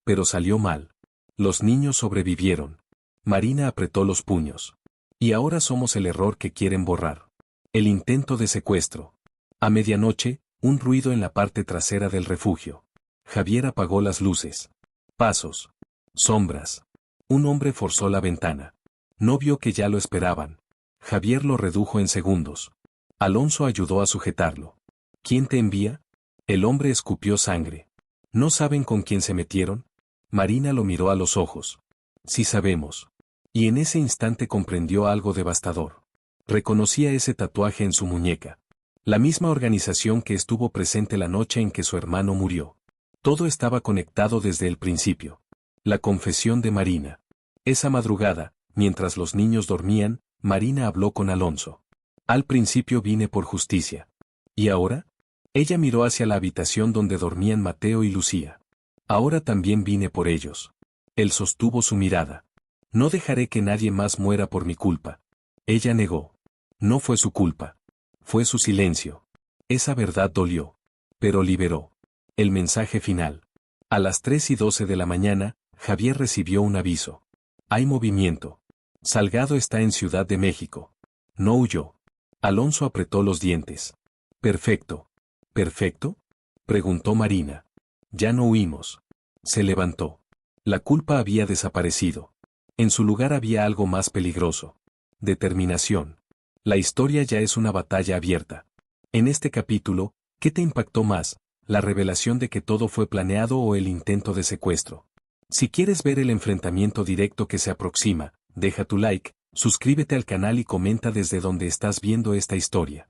Speaker 1: Pero salió mal. Los niños sobrevivieron. Marina apretó los puños. Y ahora somos el error que quieren borrar. El intento de secuestro. A medianoche, un ruido en la parte trasera del refugio. Javier apagó las luces. Pasos. Sombras. Un hombre forzó la ventana. No vio que ya lo esperaban. Javier lo redujo en segundos. Alonso ayudó a sujetarlo. ¿Quién te envía? El hombre escupió sangre. ¿No saben con quién se metieron? Marina lo miró a los ojos. Sí sabemos. Y en ese instante comprendió algo devastador. Reconocía ese tatuaje en su muñeca. La misma organización que estuvo presente la noche en que su hermano murió. Todo estaba conectado desde el principio. La confesión de Marina. Esa madrugada, mientras los niños dormían, Marina habló con Alonso. Al principio vine por justicia. ¿Y ahora? Ella miró hacia la habitación donde dormían Mateo y Lucía. Ahora también vine por ellos. Él sostuvo su mirada. No dejaré que nadie más muera por mi culpa. Ella negó. No fue su culpa. Fue su silencio. Esa verdad dolió. Pero liberó. El mensaje final. A las 3:12 de la mañana, Javier recibió un aviso. Hay movimiento. Salgado está en Ciudad de México. No huyó. Alonso apretó los dientes. Perfecto. ¿Perfecto? Preguntó Marina. Ya no huimos. Se levantó. La culpa había desaparecido. En su lugar había algo más peligroso. Determinación. La historia ya es una batalla abierta. En este capítulo, ¿qué te impactó más, la revelación de que todo fue planeado o el intento de secuestro? Si quieres ver el enfrentamiento directo que se aproxima, deja tu like, suscríbete al canal y comenta desde donde estás viendo esta historia.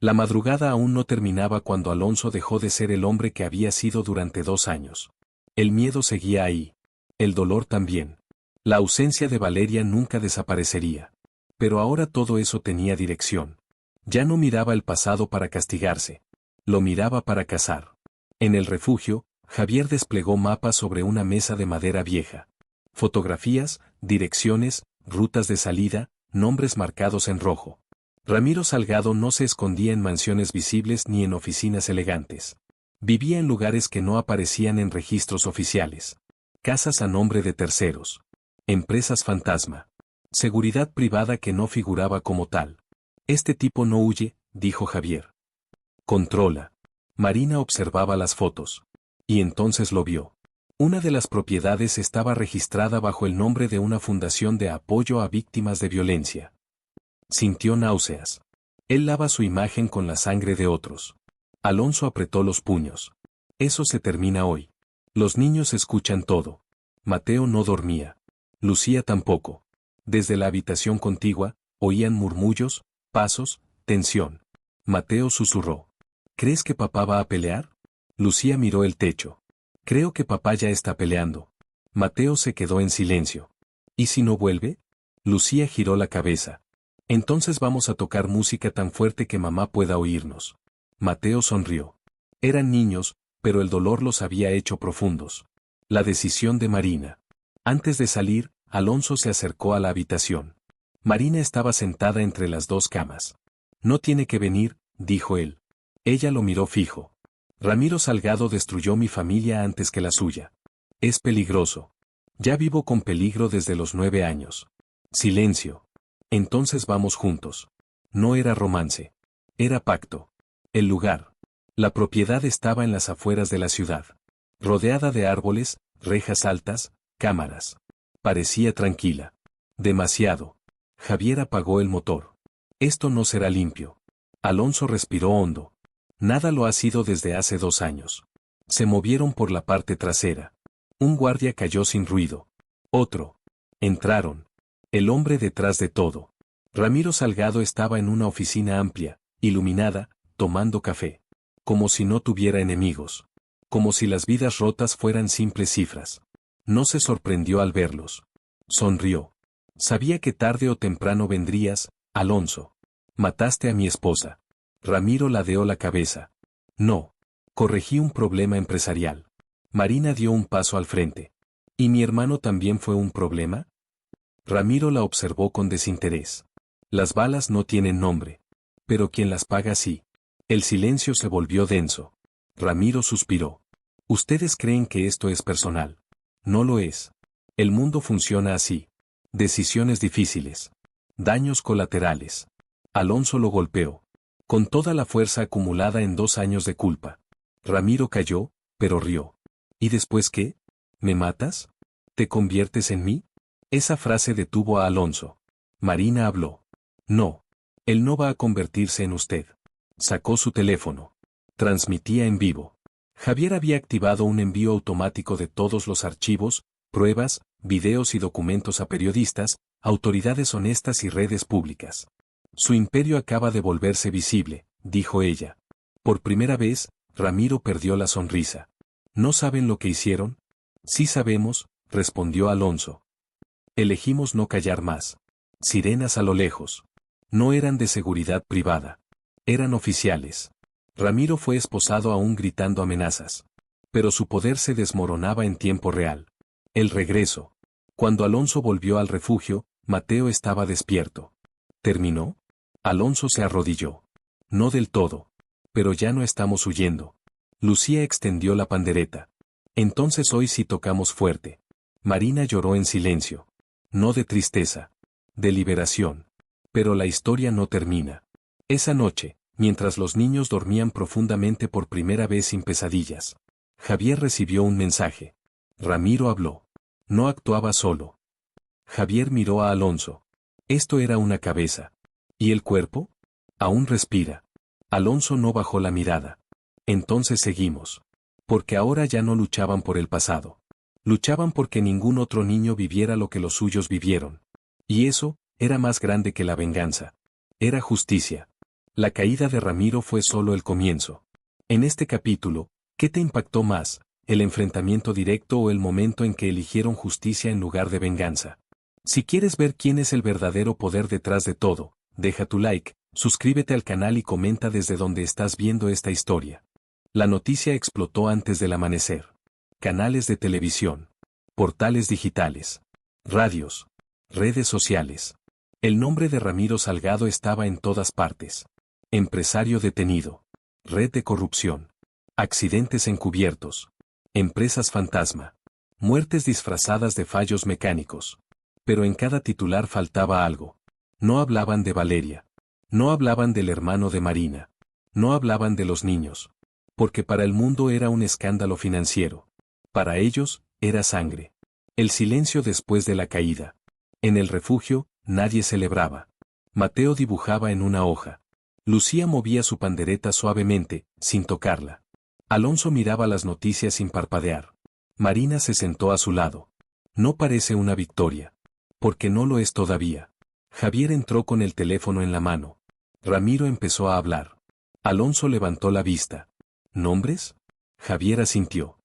Speaker 1: La madrugada aún no terminaba cuando Alonso dejó de ser el hombre que había sido durante 2 años. El miedo seguía ahí. El dolor también. La ausencia de Valeria nunca desaparecería. Pero ahora todo eso tenía dirección. Ya no miraba el pasado para castigarse. Lo miraba para cazar. En el refugio, Javier desplegó mapas sobre una mesa de madera vieja. Fotografías, direcciones, rutas de salida, nombres marcados en rojo. Ramiro Salgado no se escondía en mansiones visibles ni en oficinas elegantes. Vivía en lugares que no aparecían en registros oficiales. Casas a nombre de terceros. Empresas fantasma. Seguridad privada que no figuraba como tal. Este tipo no huye, dijo Javier. Controla. Marina observaba las fotos. Y entonces lo vio. Una de las propiedades estaba registrada bajo el nombre de una fundación de apoyo a víctimas de violencia. Sintió náuseas. Él lava su imagen con la sangre de otros. Alonso apretó los puños. Eso se termina hoy. Los niños escuchan todo. Mateo no dormía. Lucía tampoco. Desde la habitación contigua, oían murmullos, pasos, tensión. Mateo susurró. ¿Crees que papá va a pelear? Lucía miró el techo. Creo que papá ya está peleando. Mateo se quedó en silencio. ¿Y si no vuelve? Lucía giró la cabeza. Entonces vamos a tocar música tan fuerte que mamá pueda oírnos. Mateo sonrió. Eran niños, pero el dolor los había hecho profundos. La decisión de Marina. Antes de salir, Alonso se acercó a la habitación. Marina estaba sentada entre las 2 camas. No tiene que venir, dijo él. Ella lo miró fijo. Ramiro Salgado destruyó mi familia antes que la suya. Es peligroso. Ya vivo con peligro desde los 9 años. Silencio. Entonces vamos juntos. No era romance. Era pacto. El lugar. La propiedad estaba en las afueras de la ciudad. Rodeada de árboles, rejas altas, cámaras. Parecía tranquila. Demasiado. Javier apagó el motor. Esto no será limpio. Alonso respiró hondo. Nada lo ha sido desde hace 2 años. Se movieron por la parte trasera. Un guardia cayó sin ruido. Otro. Entraron. El hombre detrás de todo. Ramiro Salgado estaba en una oficina amplia, iluminada, tomando café. Como si no tuviera enemigos. Como si las vidas rotas fueran simples cifras. No se sorprendió al verlos. Sonrió. Sabía que tarde o temprano vendrías, Alonso. Mataste a mi esposa. Ramiro ladeó la cabeza. No. Corregí un problema empresarial. Marina dio un paso al frente. ¿Y mi hermano también fue un problema? Ramiro la observó con desinterés. Las balas no tienen nombre. Pero quien las paga sí. El silencio se volvió denso. Ramiro suspiró. Ustedes creen que esto es personal. No lo es. El mundo funciona así. Decisiones difíciles. Daños colaterales. Alonso lo golpeó. Con toda la fuerza acumulada en 2 años de culpa. Ramiro cayó, pero rió. ¿Y después qué? ¿Me matas? ¿Te conviertes en mí? Esa frase detuvo a Alonso. Marina habló. No. Él no va a convertirse en usted. Sacó su teléfono. Transmitía en vivo. Javier había activado un envío automático de todos los archivos, pruebas, videos y documentos a periodistas, autoridades honestas y redes públicas. Su imperio acaba de volverse visible, dijo ella. Por primera vez, Ramiro perdió la sonrisa. ¿No saben lo que hicieron? Sí sabemos, respondió Alonso. Elegimos no callar más. Sirenas a lo lejos. No eran de seguridad privada. Eran oficiales. Ramiro fue esposado aún gritando amenazas. Pero su poder se desmoronaba en tiempo real. El regreso. Cuando Alonso volvió al refugio, Mateo estaba despierto. ¿Terminó? Alonso se arrodilló. No del todo. Pero ya no estamos huyendo. Lucía extendió la pandereta. Entonces hoy sí tocamos fuerte. Marina lloró en silencio. No de tristeza. De liberación. Pero la historia no termina. Esa noche, mientras los niños dormían profundamente por primera vez sin pesadillas, Javier recibió un mensaje. Ramiro habló. No actuaba solo. Javier miró a Alonso. Esto era una cabeza. ¿Y el cuerpo? Aún respira. Alonso no bajó la mirada. Entonces seguimos. Porque ahora ya no luchaban por el pasado. Luchaban porque ningún otro niño viviera lo que los suyos vivieron. Y eso, era más grande que la venganza. Era justicia. La caída de Ramiro fue solo el comienzo. En este capítulo, ¿qué te impactó más, el enfrentamiento directo o el momento en que eligieron justicia en lugar de venganza? Si quieres ver quién es el verdadero poder detrás de todo, deja tu like, suscríbete al canal y comenta desde donde estás viendo esta historia. La noticia explotó antes del amanecer. Canales de televisión, portales digitales, radios, redes sociales. El nombre de Ramiro Salgado estaba en todas partes. Empresario detenido. Red de corrupción. Accidentes encubiertos. Empresas fantasma. Muertes disfrazadas de fallos mecánicos. Pero en cada titular faltaba algo. No hablaban de Valeria. No hablaban del hermano de Marina. No hablaban de los niños. Porque para el mundo era un escándalo financiero. Para ellos, era sangre. El silencio después de la caída. En el refugio, nadie celebraba. Mateo dibujaba en una hoja. Lucía movía su pandereta suavemente, sin tocarla. Alonso miraba las noticias sin parpadear. Marina se sentó a su lado. No parece una victoria. Porque no lo es todavía. Javier entró con el teléfono en la mano. Ramiro empezó a hablar. Alonso levantó la vista. ¿Nombres? Javier asintió.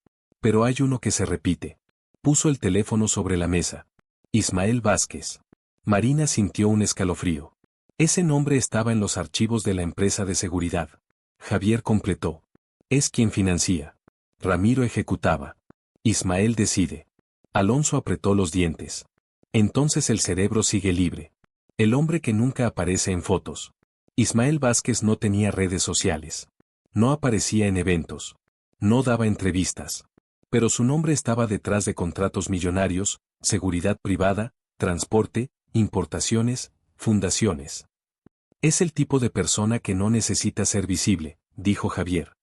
Speaker 1: Pero hay uno que se repite. Puso el teléfono sobre la mesa. Ismael Vázquez. Marina sintió un escalofrío. Ese nombre estaba en los archivos de la empresa de seguridad. Javier completó. Es quien financia. Ramiro ejecutaba. Ismael decide. Alonso apretó los dientes. Entonces el cerebro sigue libre. El hombre que nunca aparece en fotos. Ismael Vázquez no tenía redes sociales. No aparecía en eventos. No daba entrevistas. Pero su nombre estaba detrás de contratos millonarios, seguridad privada, transporte, importaciones, fundaciones. Es el tipo de persona que no necesita ser visible, dijo Javier.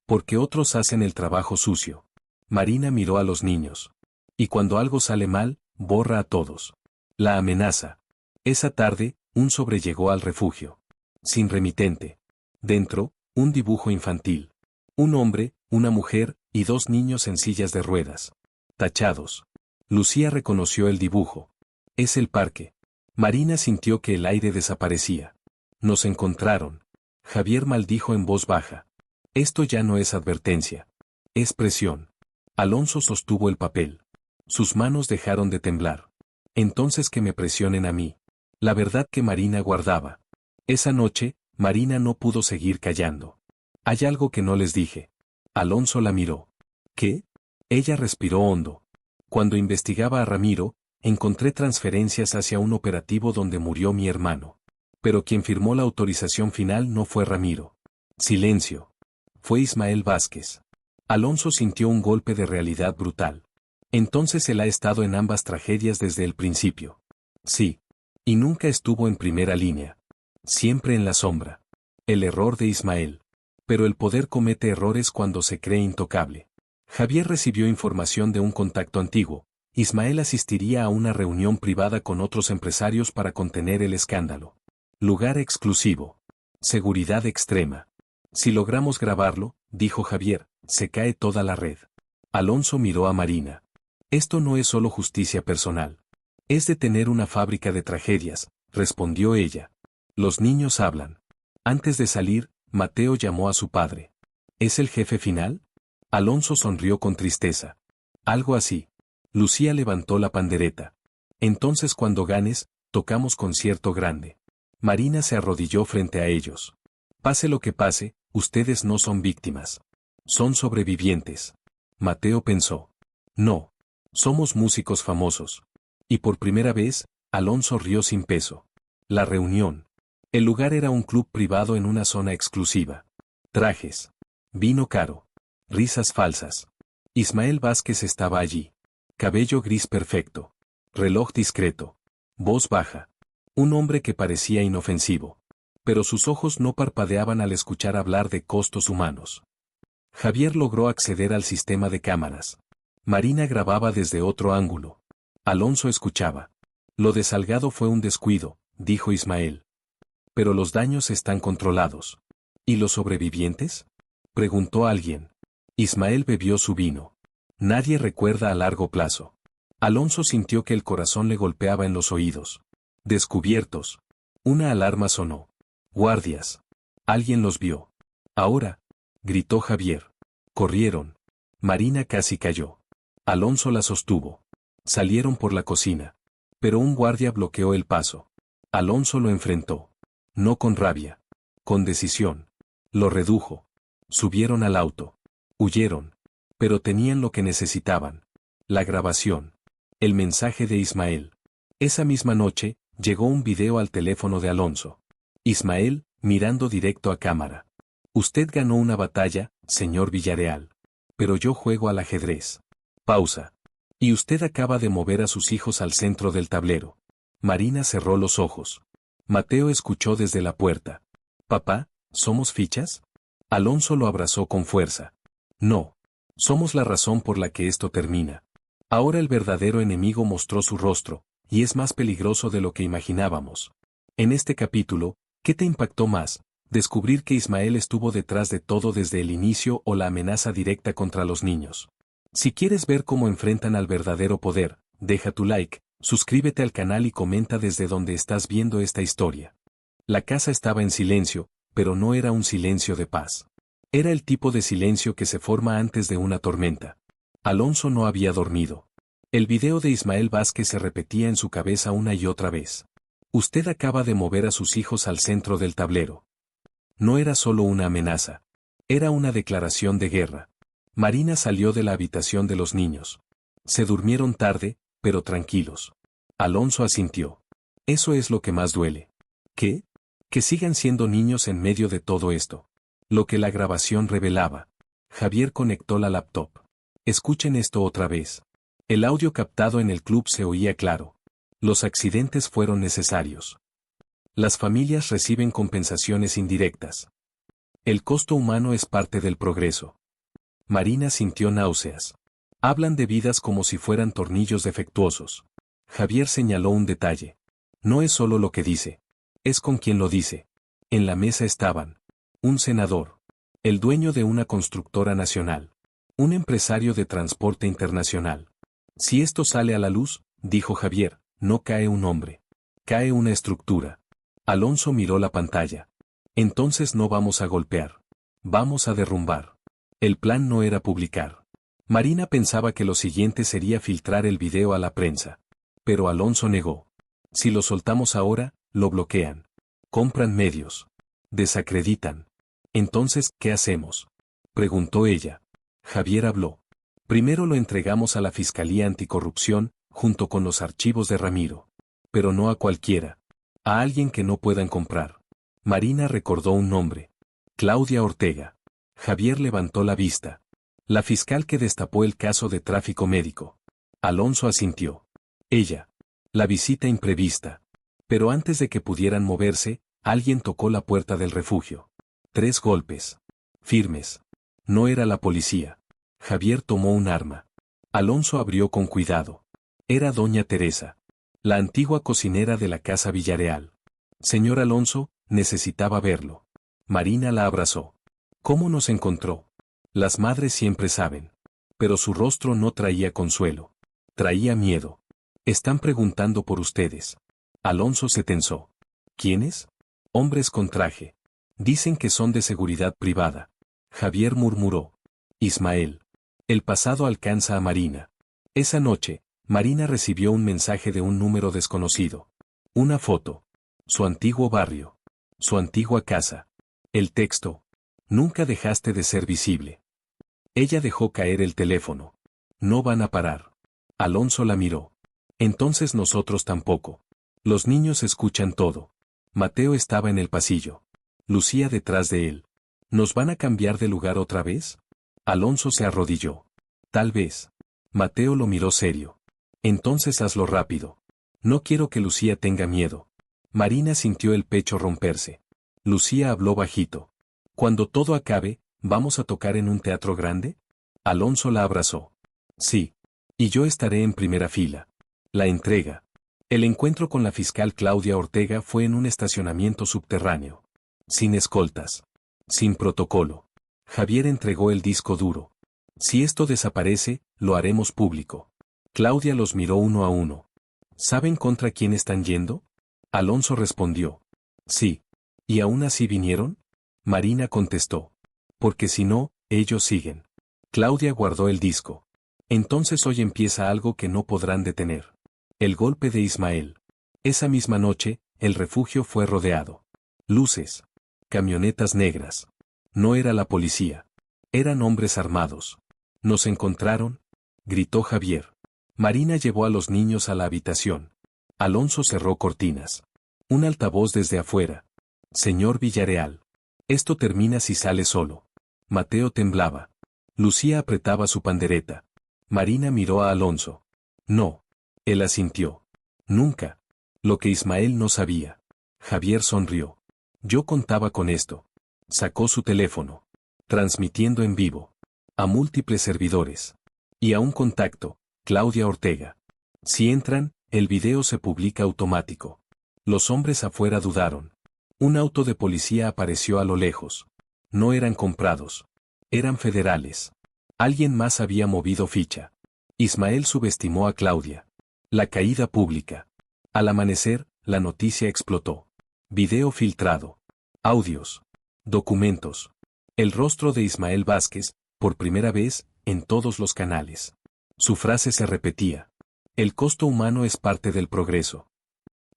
Speaker 1: Porque otros hacen el trabajo sucio. Marina miró a los niños. Y cuando algo sale mal, borra a todos. La amenaza. Esa tarde, un sobre llegó al refugio. Sin remitente. Dentro, un dibujo infantil. Un hombre, una mujer, y dos niños en sillas de ruedas. Tachados. Lucía reconoció el dibujo. Es el parque. Marina sintió que el aire desaparecía. Nos encontraron. Javier maldijo en voz baja. Esto ya no es advertencia. Es presión. Alonso sostuvo el papel. Sus manos dejaron de temblar. Entonces que me presionen a mí. La verdad que Marina guardaba. Esa noche, Marina no pudo seguir callando. Hay algo que no les dije. Alonso la miró. ¿Qué? Ella respiró hondo. Cuando investigaba a Ramiro, encontré transferencias hacia un operativo donde murió mi hermano. Pero quien firmó la autorización final no fue Ramiro. Silencio. Fue Ismael Vázquez. Alonso sintió un golpe de realidad brutal. Entonces él ha estado en ambas tragedias desde el principio. Sí. Y nunca estuvo en primera línea. Siempre en la sombra. El error de Ismael. Pero el poder comete errores cuando se cree intocable. Javier recibió información de un contacto antiguo. Ismael asistiría a una reunión privada con otros empresarios para contener el escándalo. Lugar exclusivo. Seguridad extrema. Si logramos grabarlo, dijo Javier, se cae toda la red. Alonso miró a Marina. Esto no es solo justicia personal. Es detener una fábrica de tragedias, respondió ella. Los niños hablan. Antes de salir, Mateo llamó a su padre. ¿Es el jefe final? Alonso sonrió con tristeza. Algo así. Lucía levantó la pandereta. Entonces cuando ganes, tocamos concierto grande. Marina se arrodilló frente a ellos. Pase lo que pase, ustedes no son víctimas. Son sobrevivientes. Mateo pensó. No. Somos músicos famosos. Y por primera vez, Alonso rió sin peso. La reunión. El lugar era un club privado en una zona exclusiva. Trajes. Vino caro. Risas falsas. Ismael Vázquez estaba allí. Cabello gris perfecto. Reloj discreto. Voz baja. Un hombre que parecía inofensivo. Pero sus ojos no parpadeaban al escuchar hablar de costos humanos. Javier logró acceder al sistema de cámaras. Marina grababa desde otro ángulo. Alonso escuchaba. Lo de Salgado fue un descuido, dijo Ismael. Pero los daños están controlados. ¿Y los sobrevivientes? Preguntó alguien. Ismael bebió su vino. Nadie recuerda a largo plazo. Alonso sintió que el corazón le golpeaba en los oídos. Descubiertos. Una alarma sonó. Guardias. Alguien los vio. Ahora, gritó Javier. Corrieron. Marina casi cayó. Alonso la sostuvo. Salieron por la cocina. Pero un guardia bloqueó el paso. Alonso lo enfrentó. No con rabia. Con decisión. Lo redujo. Subieron al auto. Huyeron. Pero tenían lo que necesitaban. La grabación. El mensaje de Ismael. Esa misma noche, llegó un video al teléfono de Alonso. Ismael, mirando directo a cámara. Usted ganó una batalla, señor Villarreal. Pero yo juego al ajedrez. Pausa. Y usted acaba de mover a sus hijos al centro del tablero. Marina cerró los ojos. Mateo escuchó desde la puerta. Papá, ¿somos fichas? Alonso lo abrazó con fuerza. No. Somos la razón por la que esto termina. Ahora el verdadero enemigo mostró su rostro, y es más peligroso de lo que imaginábamos. En este capítulo, ¿qué te impactó más? ¿Descubrir que Ismael estuvo detrás de todo desde el inicio o la amenaza directa contra los niños? Si quieres ver cómo enfrentan al verdadero poder, deja tu like, suscríbete al canal y comenta desde donde estás viendo esta historia. La casa estaba en silencio, pero no era un silencio de paz. Era el tipo de silencio que se forma antes de una tormenta. Alonso no había dormido. El video de Ismael Vázquez se repetía en su cabeza una y otra vez. Usted acaba de mover a sus hijos al centro del tablero. No era solo una amenaza. Era una declaración de guerra. Marina salió de la habitación de los niños. Se durmieron tarde, pero tranquilos. Alonso asintió. Eso es lo que más duele. ¿Qué? Que sigan siendo niños en medio de todo esto. Lo que la grabación revelaba. Javier conectó la laptop. Escuchen esto otra vez. El audio captado en el club se oía claro. Los accidentes fueron necesarios. Las familias reciben compensaciones indirectas. El costo humano es parte del progreso. Marina sintió náuseas. Hablan de vidas como si fueran tornillos defectuosos. Javier señaló un detalle. No es solo lo que dice. Es con quien lo dice. En la mesa estaban. Un senador. El dueño de una constructora nacional. Un empresario de transporte internacional. Si esto sale a la luz, dijo Javier, no cae un hombre. Cae una estructura. Alonso miró la pantalla. Entonces no vamos a golpear. Vamos a derrumbar. El plan no era publicar. Marina pensaba que lo siguiente sería filtrar el video a la prensa. Pero Alonso negó. Si lo soltamos ahora, lo bloquean. Compran medios. Desacreditan. Entonces, ¿qué hacemos? Preguntó ella. Javier habló. Primero lo entregamos a la Fiscalía Anticorrupción, junto con los archivos de Ramiro. Pero no a cualquiera. A alguien que no puedan comprar. Marina recordó un nombre. Claudia Ortega. Javier levantó la vista. La fiscal que destapó el caso de tráfico médico. Alonso asintió. Ella. La visita imprevista. Pero antes de que pudieran moverse, alguien tocó la puerta del refugio. 3 golpes. Firmes. No era la policía. Javier tomó un arma. Alonso abrió con cuidado. Era doña Teresa. La antigua cocinera de la casa Villarreal. Señor Alonso, necesitaba verlo. Marina la abrazó. ¿Cómo nos encontró? Las madres siempre saben. Pero su rostro no traía consuelo. Traía miedo. Están preguntando por ustedes. Alonso se tensó. ¿Quiénes? Hombres con traje. Dicen que son de seguridad privada. Javier murmuró. Ismael. El pasado alcanza a Marina. Esa noche, Marina recibió un mensaje de un número desconocido. Una foto. Su antiguo barrio. Su antigua casa. El texto. Nunca dejaste de ser visible. Ella dejó caer el teléfono. No van a parar. Alonso la miró. Entonces nosotros tampoco. Los niños escuchan todo. Mateo estaba en el pasillo. Lucía detrás de él. ¿Nos van a cambiar de lugar otra vez? Alonso se arrodilló. Tal vez. Mateo lo miró serio. Entonces hazlo rápido. No quiero que Lucía tenga miedo. Marina sintió el pecho romperse. Lucía habló bajito. Cuando todo acabe, ¿vamos a tocar en un teatro grande? Alonso la abrazó. Sí. Y yo estaré en primera fila. La entrega. El encuentro con la fiscal Claudia Ortega fue en un estacionamiento subterráneo. Sin escoltas. Sin protocolo. Javier entregó el disco duro. Si esto desaparece, lo haremos público. Claudia los miró uno a uno. ¿Saben contra quién están yendo? Alonso respondió. Sí. ¿Y aún así vinieron? Marina contestó. Porque si no, ellos siguen. Claudia guardó el disco. Entonces hoy empieza algo que no podrán detener. El golpe de Ismael. Esa misma noche, el refugio fue rodeado. Luces. Camionetas negras. No era la policía. Eran hombres armados. ¿Nos encontraron? Gritó Javier. Marina llevó a los niños a la habitación. Alonso cerró cortinas. Un altavoz desde afuera. Señor Villarreal. Esto termina si sale solo. Mateo temblaba. Lucía apretaba su pandereta. Marina miró a Alonso. No. Él asintió. Nunca. Lo que Ismael no sabía. Javier sonrió. Yo contaba con esto. Sacó su teléfono. Transmitiendo en vivo. A múltiples servidores. Y a un contacto, Claudia Ortega. Si entran, el video se publica automático. Los hombres afuera dudaron. Un auto de policía apareció a lo lejos. No eran comprados. Eran federales. Alguien más había movido ficha. Ismael subestimó a Claudia. La caída pública. Al amanecer, la noticia explotó. Video filtrado. Audios. Documentos. El rostro de Ismael Vázquez, por primera vez, en todos los canales. Su frase se repetía. El costo humano es parte del progreso.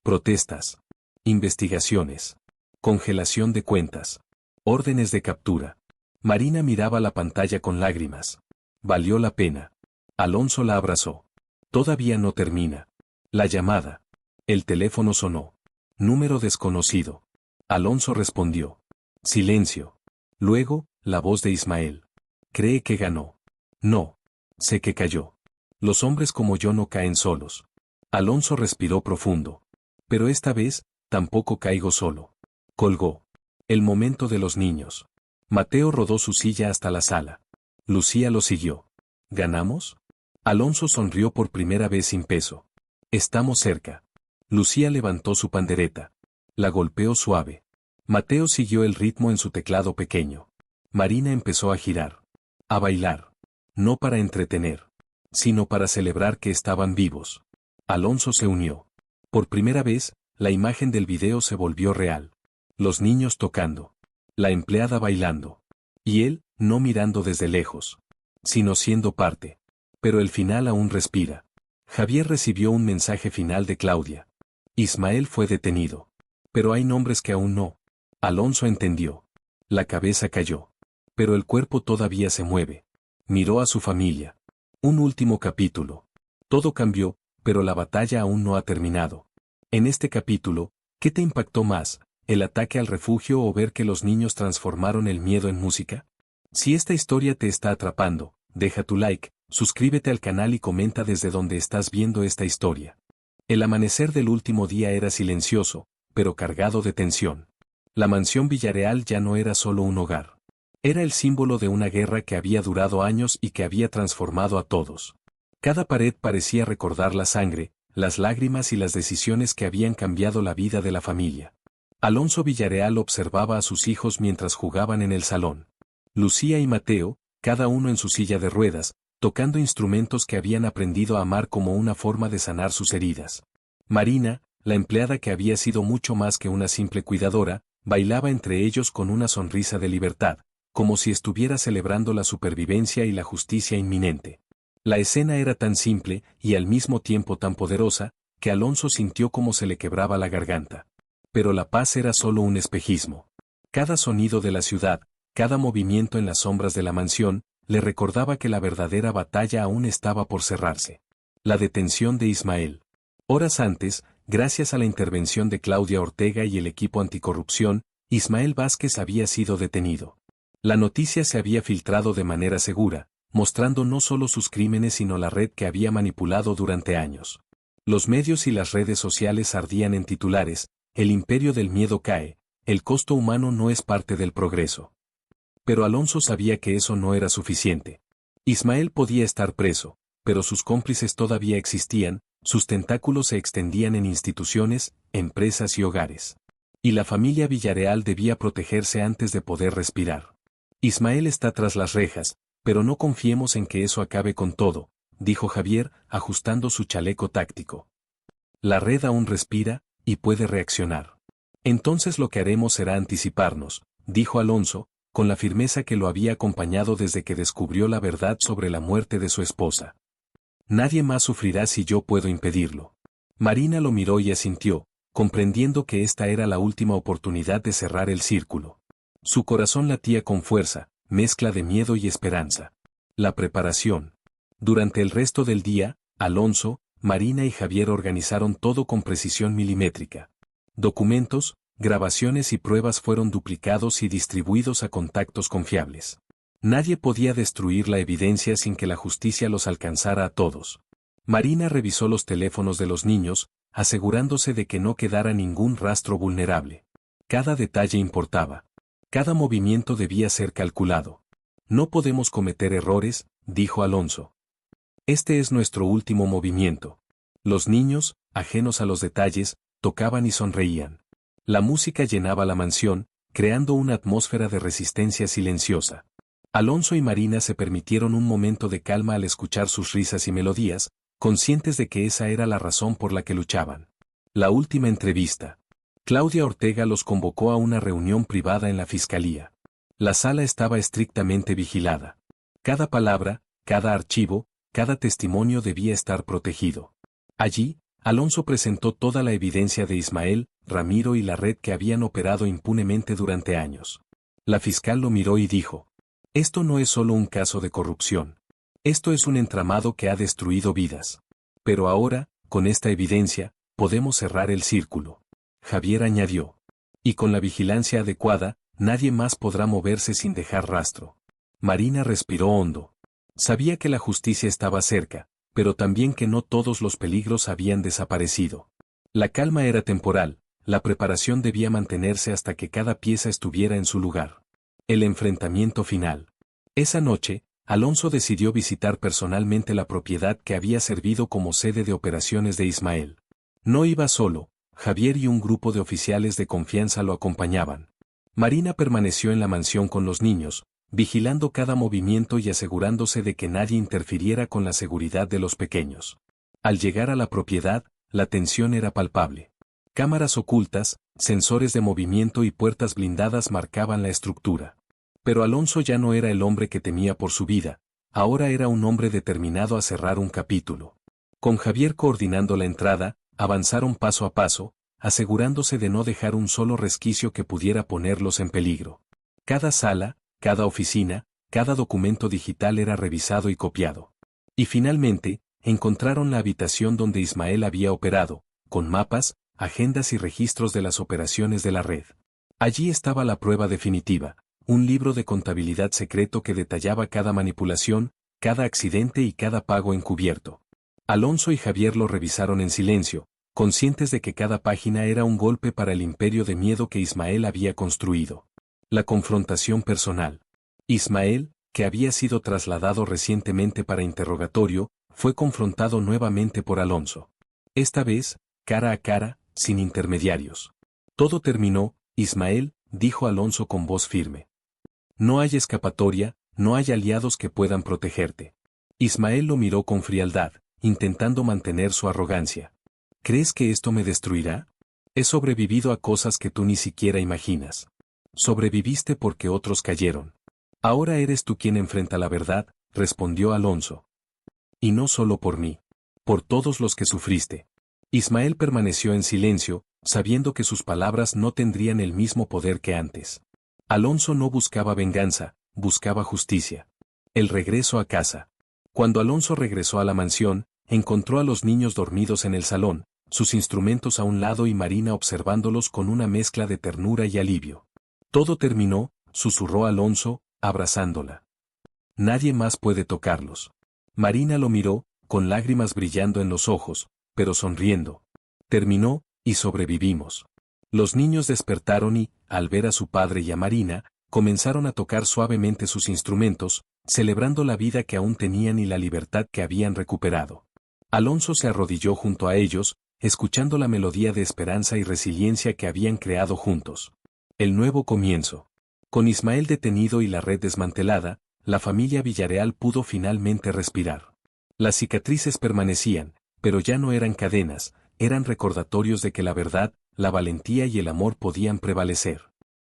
Speaker 1: Protestas. Investigaciones. Congelación de cuentas. Órdenes de captura. Marina miraba la pantalla con lágrimas. Valió la pena. Alonso la abrazó. Todavía no termina. La llamada. El teléfono sonó. Número desconocido. Alonso respondió. Silencio. Luego, la voz de Ismael. ¿Cree que ganó? No. Sé que cayó. Los hombres como yo no caen solos. Alonso respiró profundo. Pero esta vez, tampoco caigo solo. Colgó. El momento de los niños. Mateo rodó su silla hasta la sala. Lucía lo siguió. ¿Ganamos? Alonso sonrió por primera vez sin peso. Estamos cerca. Lucía levantó su pandereta. La golpeó suave. Mateo siguió el ritmo en su teclado pequeño. Marina empezó a girar. A bailar. No para entretener, sino para celebrar que estaban vivos. Alonso se unió. Por primera vez, la imagen del video se volvió real. Los niños tocando. La empleada bailando. Y él, no mirando desde lejos, sino siendo parte. Pero el final aún respira. Javier recibió un mensaje final de Claudia. Ismael fue detenido. Pero hay nombres que aún no. Alonso entendió. La cabeza cayó. Pero el cuerpo todavía se mueve. Miró a su familia. Un último capítulo. Todo cambió, pero la batalla aún no ha terminado. En este capítulo, ¿qué te impactó más, el ataque al refugio o ver que los niños transformaron el miedo en música? Si esta historia te está atrapando, deja tu like, suscríbete al canal y comenta desde donde estás viendo esta historia. El amanecer del último día era silencioso, pero cargado de tensión. La mansión Villarreal ya no era solo un hogar. Era el símbolo de una guerra que había durado años y que había transformado a todos. Cada pared parecía recordar la sangre, las lágrimas y las decisiones que habían cambiado la vida de la familia. Alonso Villarreal observaba a sus hijos mientras jugaban en el salón. Lucía y Mateo, cada uno en su silla de ruedas, tocando instrumentos que habían aprendido a amar como una forma de sanar sus heridas. Marina, la empleada que había sido mucho más que una simple cuidadora, bailaba entre ellos con una sonrisa de libertad, como si estuviera celebrando la supervivencia y la justicia inminente. La escena era tan simple, y al mismo tiempo tan poderosa, que Alonso sintió como se le quebraba la garganta. Pero la paz era solo un espejismo. Cada sonido de la ciudad, cada movimiento en las sombras de la mansión, le recordaba que la verdadera batalla aún estaba por cerrarse. La detención de Ismael. Horas antes, gracias a la intervención de Claudia Ortega y el equipo anticorrupción, Ismael Vázquez había sido detenido. La noticia se había filtrado de manera segura, mostrando no solo sus crímenes sino la red que había manipulado durante años. Los medios y las redes sociales ardían en titulares: el imperio del miedo cae, el costo humano no es parte del progreso. Pero Alonso sabía que eso no era suficiente. Ismael podía estar preso, pero sus cómplices todavía existían, sus tentáculos se extendían en instituciones, empresas y hogares. Y la familia Villarreal debía protegerse antes de poder respirar. Ismael está tras las rejas, pero no confiemos en que eso acabe con todo, dijo Javier, ajustando su chaleco táctico. La red aún respira, y puede reaccionar. Entonces lo que haremos será anticiparnos, dijo Alonso, con la firmeza que lo había acompañado desde que descubrió la verdad sobre la muerte de su esposa. Nadie más sufrirá si yo puedo impedirlo. Marina lo miró y asintió, comprendiendo que esta era la última oportunidad de cerrar el círculo. Su corazón latía con fuerza, mezcla de miedo y esperanza. La preparación. Durante el resto del día, Alonso, Marina y Javier organizaron todo con precisión milimétrica. Documentos, grabaciones y pruebas fueron duplicados y distribuidos a contactos confiables. Nadie podía destruir la evidencia sin que la justicia los alcanzara a todos. Marina revisó los teléfonos de los niños, asegurándose de que no quedara ningún rastro vulnerable. Cada detalle importaba. Cada movimiento debía ser calculado. No podemos cometer errores, dijo Alonso. Este es nuestro último movimiento. Los niños, ajenos a los detalles, tocaban y sonreían. La música llenaba la mansión, creando una atmósfera de resistencia silenciosa. Alonso y Marina se permitieron un momento de calma al escuchar sus risas y melodías, conscientes de que esa era la razón por la que luchaban. La última entrevista. Claudia Ortega los convocó a una reunión privada en la fiscalía. La sala estaba estrictamente vigilada. Cada palabra, cada archivo, cada testimonio debía estar protegido. Allí, Alonso presentó toda la evidencia de Ismael, Ramiro y la red que habían operado impunemente durante años. La fiscal lo miró y dijo: esto no es solo un caso de corrupción. Esto es un entramado que ha destruido vidas. Pero ahora, con esta evidencia, podemos cerrar el círculo. Javier añadió. Y con la vigilancia adecuada, nadie más podrá moverse sin dejar rastro. Marina respiró hondo. Sabía que la justicia estaba cerca, pero también que no todos los peligros habían desaparecido. La calma era temporal, la preparación debía mantenerse hasta que cada pieza estuviera en su lugar. El enfrentamiento final. Esa noche, Alonso decidió visitar personalmente la propiedad que había servido como sede de operaciones de Ismael. No iba solo, Javier y un grupo de oficiales de confianza lo acompañaban. Marina permaneció en la mansión con los niños, vigilando cada movimiento y asegurándose de que nadie interfiriera con la seguridad de los pequeños. Al llegar a la propiedad, la tensión era palpable. Cámaras ocultas, sensores de movimiento y puertas blindadas marcaban la estructura. Pero Alonso ya no era el hombre que temía por su vida, ahora era un hombre determinado a cerrar un capítulo. Con Javier coordinando la entrada, avanzaron paso a paso, asegurándose de no dejar un solo resquicio que pudiera ponerlos en peligro. Cada sala, cada oficina, cada documento digital era revisado y copiado. Y finalmente, encontraron la habitación donde Ismael había operado, con mapas, agendas y registros de las operaciones de la red. Allí estaba la prueba definitiva, un libro de contabilidad secreto que detallaba cada manipulación, cada accidente y cada pago encubierto. Alonso y Javier lo revisaron en silencio, conscientes de que cada página era un golpe para el imperio de miedo que Ismael había construido. La confrontación personal. Ismael, que había sido trasladado recientemente para interrogatorio, fue confrontado nuevamente por Alonso. Esta vez, cara a cara, sin intermediarios. Todo terminó, Ismael, dijo Alonso con voz firme. No hay escapatoria, no hay aliados que puedan protegerte. Ismael lo miró con frialdad, intentando mantener su arrogancia. ¿Crees que esto me destruirá? He sobrevivido a cosas que tú ni siquiera imaginas. Sobreviviste porque otros cayeron. Ahora eres tú quien enfrenta la verdad, respondió Alonso. Y no solo por mí. Por todos los que sufriste. Ismael permaneció en silencio, sabiendo que sus palabras no tendrían el mismo poder que antes. Alonso no buscaba venganza, buscaba justicia. El regreso a casa. Cuando Alonso regresó a la mansión, encontró a los niños dormidos en el salón, sus instrumentos a un lado y Marina observándolos con una mezcla de ternura y alivio. Todo terminó, susurró Alonso, abrazándola. Nadie más puede tocarlos. Marina lo miró, con lágrimas brillando en los ojos, pero sonriendo. Terminó, y sobrevivimos. Los niños despertaron y, al ver a su padre y a Marina, comenzaron a tocar suavemente sus instrumentos, celebrando la vida que aún tenían y la libertad que habían recuperado. Alonso se arrodilló junto a ellos, escuchando la melodía de esperanza y resiliencia que habían creado juntos. El nuevo comienzo. Con Ismael detenido y la red desmantelada, la familia Villarreal pudo finalmente respirar. Las cicatrices permanecían, pero ya no eran cadenas, eran recordatorios de que la verdad, la valentía y el amor podían prevalecer.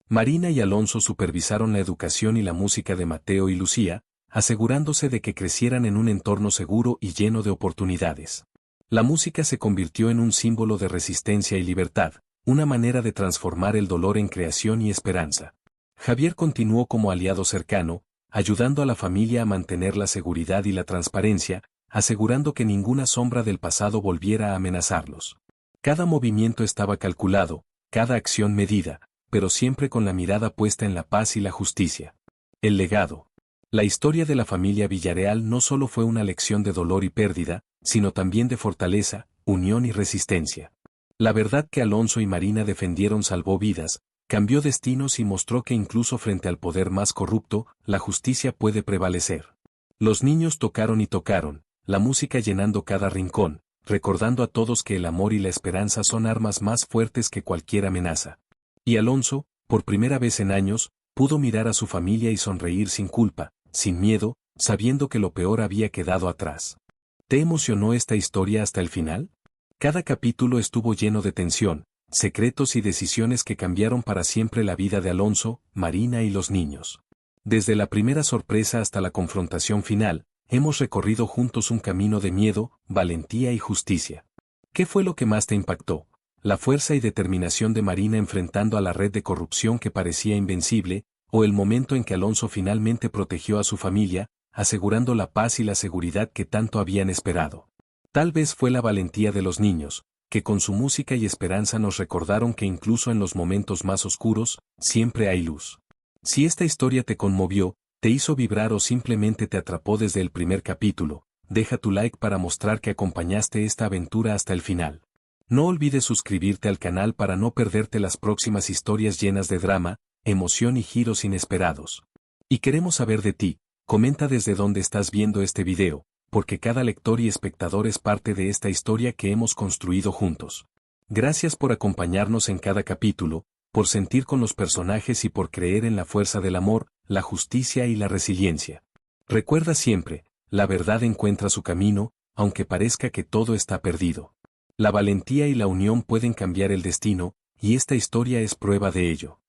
Speaker 1: Marina y Alonso supervisaron la educación y la música de Mateo y Lucía, asegurándose de que crecieran en un entorno seguro y lleno de oportunidades. La música se convirtió en un símbolo de resistencia y libertad, una manera de transformar el dolor en creación y esperanza. Javier continuó como aliado cercano, ayudando a la familia a mantener la seguridad y la transparencia, asegurando que ninguna sombra del pasado volviera a amenazarlos. Cada movimiento estaba calculado, cada acción medida, pero siempre con la mirada puesta en la paz y la justicia. El legado. La historia de la familia Villarreal no solo fue una lección de dolor y pérdida, sino también de fortaleza, unión y resistencia. La verdad que Alonso y Marina defendieron salvó vidas, cambió destinos y mostró que incluso frente al poder más corrupto, la justicia puede prevalecer. Los niños tocaron y tocaron, la música llenando cada rincón, recordando a todos que el amor y la esperanza son armas más fuertes que cualquier amenaza. Y Alonso, por primera vez en años, pudo mirar a su familia y sonreír sin culpa, sin miedo, sabiendo que lo peor había quedado atrás. ¿Te emocionó esta historia hasta el final? Cada capítulo estuvo lleno de tensión, secretos y decisiones que cambiaron para siempre la vida de Alonso, Marina y los niños. Desde la primera sorpresa hasta la confrontación final, hemos recorrido juntos un camino de miedo, valentía y justicia. ¿Qué fue lo que más te impactó? ¿La fuerza y determinación de Marina enfrentando a la red de corrupción que parecía invencible, o el momento en que Alonso finalmente protegió a su familia, asegurando la paz y la seguridad que tanto habían esperado? Tal vez fue la valentía de los niños, que con su música y esperanza nos recordaron que incluso en los momentos más oscuros, siempre hay luz. Si esta historia te conmovió, te hizo vibrar o simplemente te atrapó desde el primer capítulo, deja tu like para mostrar que acompañaste esta aventura hasta el final. No olvides suscribirte al canal para no perderte las próximas historias llenas de drama, emoción y giros inesperados. Y queremos saber de ti, comenta desde dónde estás viendo este video, porque cada lector y espectador es parte de esta historia que hemos construido juntos. Gracias por acompañarnos en cada capítulo, por sentir con los personajes y por creer en la fuerza del amor, la justicia y la resiliencia. Recuerda siempre, la verdad encuentra su camino, aunque parezca que todo está perdido. La valentía y la unión pueden cambiar el destino, y esta historia es prueba de ello.